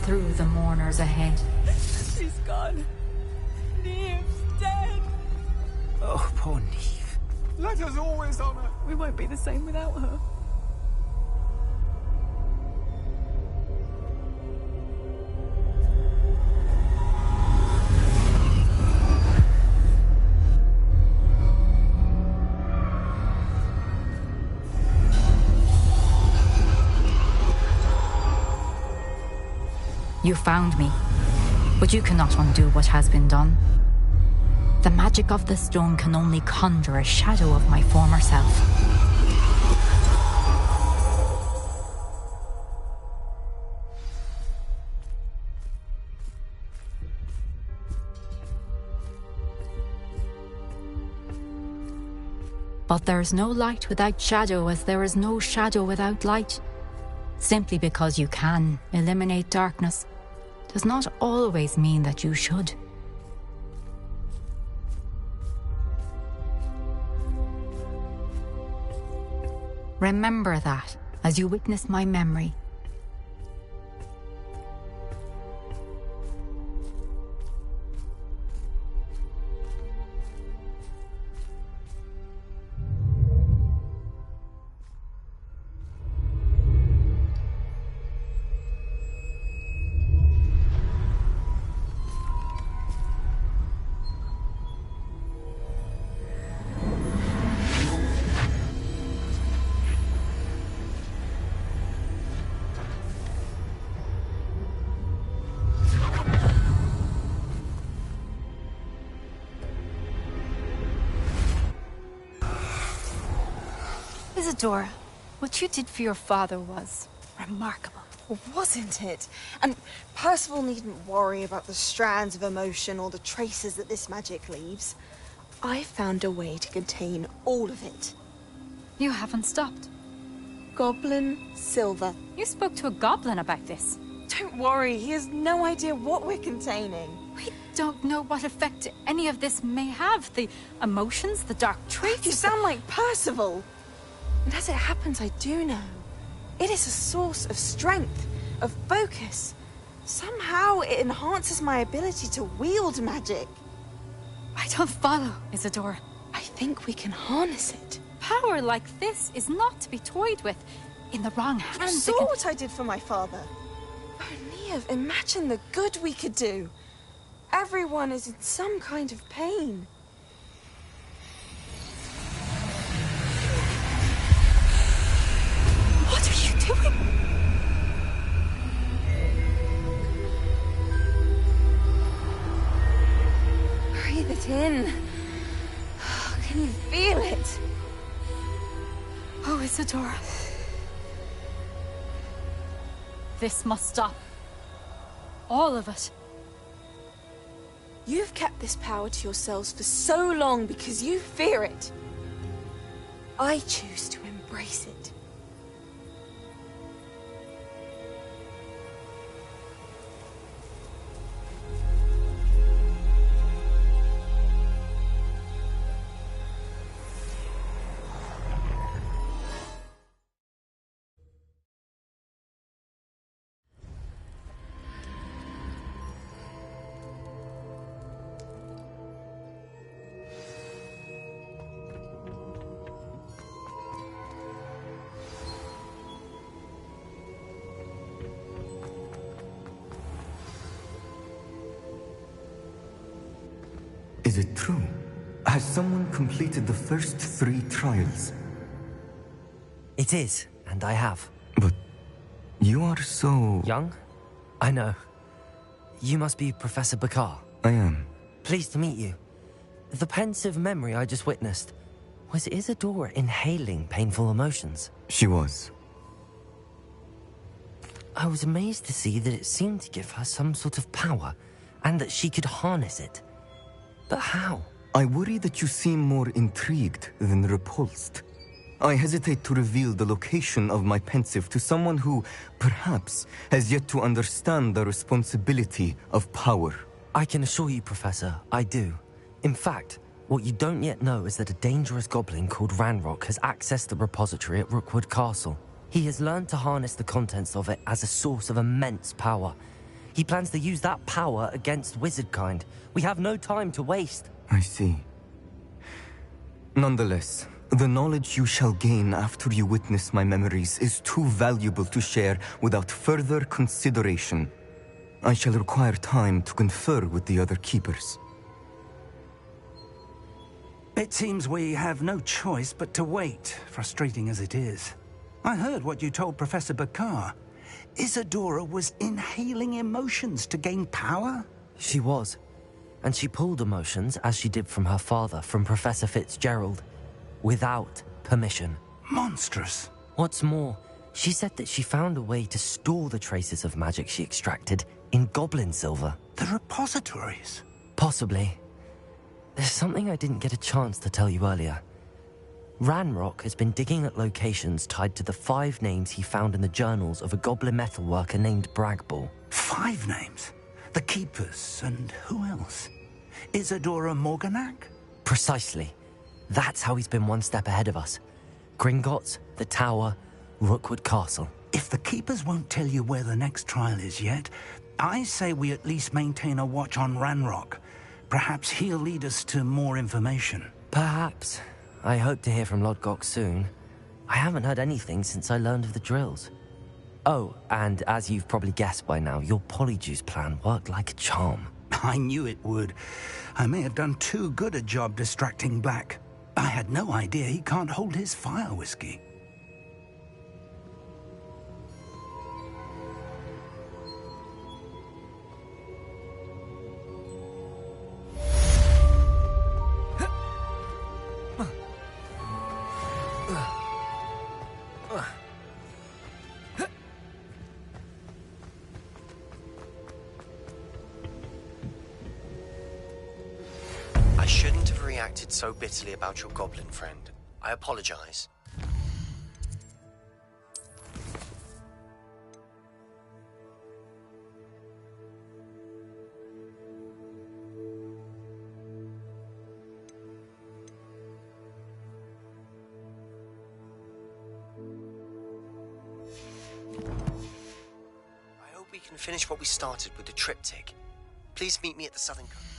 Through the mourners ahead. She's gone. Neve's dead. Oh, poor Neve. Let us always honor. We won't be the same without her. You found me, but you cannot undo what has been done. The magic of the stone can only conjure a shadow of my former self. But there is no light without shadow, as there is no shadow without light. Simply because you can eliminate darkness does not always mean that you should. Remember that as you witness my memory. Isadora, what you did for your father was remarkable. Wasn't it? And Percival needn't worry about the strands of emotion or the traces that this magic leaves. I found a way to contain all of it. You haven't stopped. Goblin Silver. You spoke to a goblin about this. Don't worry, he has no idea what we're containing. We don't know what effect any of this may have. The emotions, the dark traits. You sound like Percival. And as it happens, I do know. It is a source of strength, of focus. Somehow it enhances my ability to wield magic. I don't follow, Isadora. I think we can harness it. Power like this is not to be toyed with. In the wrong hands, You saw what I did for my father. Oh, Neve, imagine the good we could do. Everyone is in some kind of pain. What are you doing? Breathe it in. Can you feel it? Oh, Isadora. This must stop. All of it. You've kept this power to yourselves for so long because you fear it. I choose to embrace it. Is it true? Has someone completed the first 3 trials? It is, and I have. But you are so... Young? I know. You must be Professor Bakar. I am. Pleased to meet you. The pensive memory I just witnessed, was Isadora inhaling painful emotions? She was. I was amazed to see that it seemed to give her some sort of power, and that she could harness it. But how? I worry that you seem more intrigued than repulsed. I hesitate to reveal the location of my pensive to someone who, perhaps, has yet to understand the responsibility of power. I can assure you, Professor, I do. In fact, what you don't yet know is that a dangerous goblin called Ranrock has accessed the repository at Rookwood Castle. He has learned to harness the contents of it as a source of immense power. He plans to use that power against wizardkind. We have no time to waste. I see. Nonetheless, the knowledge you shall gain after you witness my memories is too valuable to share without further consideration. I shall require time to confer with the other keepers. It seems we have no choice but to wait, frustrating as it is. I heard what you told Professor Bakar. Isadora was inhaling emotions to gain power? She was. And she pulled emotions, as she did from her father, from Professor Fitzgerald, without permission. Monstrous. What's more, she said that she found a way to store the traces of magic she extracted in goblin silver. The repositories? Possibly. There's something I didn't get a chance to tell you earlier. Ranrock has been digging at locations tied to the 5 names he found in the journals of a goblin metalworker named Bragball. 5 names? The Keepers, and who else? Isadora Morganac? Precisely. That's how he's been one step ahead of us. Gringotts, the Tower, Rookwood Castle. If the Keepers won't tell you where the next trial is yet, I say we at least maintain a watch on Ranrock. Perhaps he'll lead us to more information. Perhaps. I hope to hear from Lodgok soon. I haven't heard anything since I learned of the drills. Oh, and as you've probably guessed by now, your Polyjuice plan worked like a charm. I knew it would. I may have done too good a job distracting Black. I had no idea he can't hold his fire whiskey. I shouldn't have reacted so bitterly about your goblin friend. I apologize. I hope we can finish what we started with the triptych. Please meet me at the southern coast.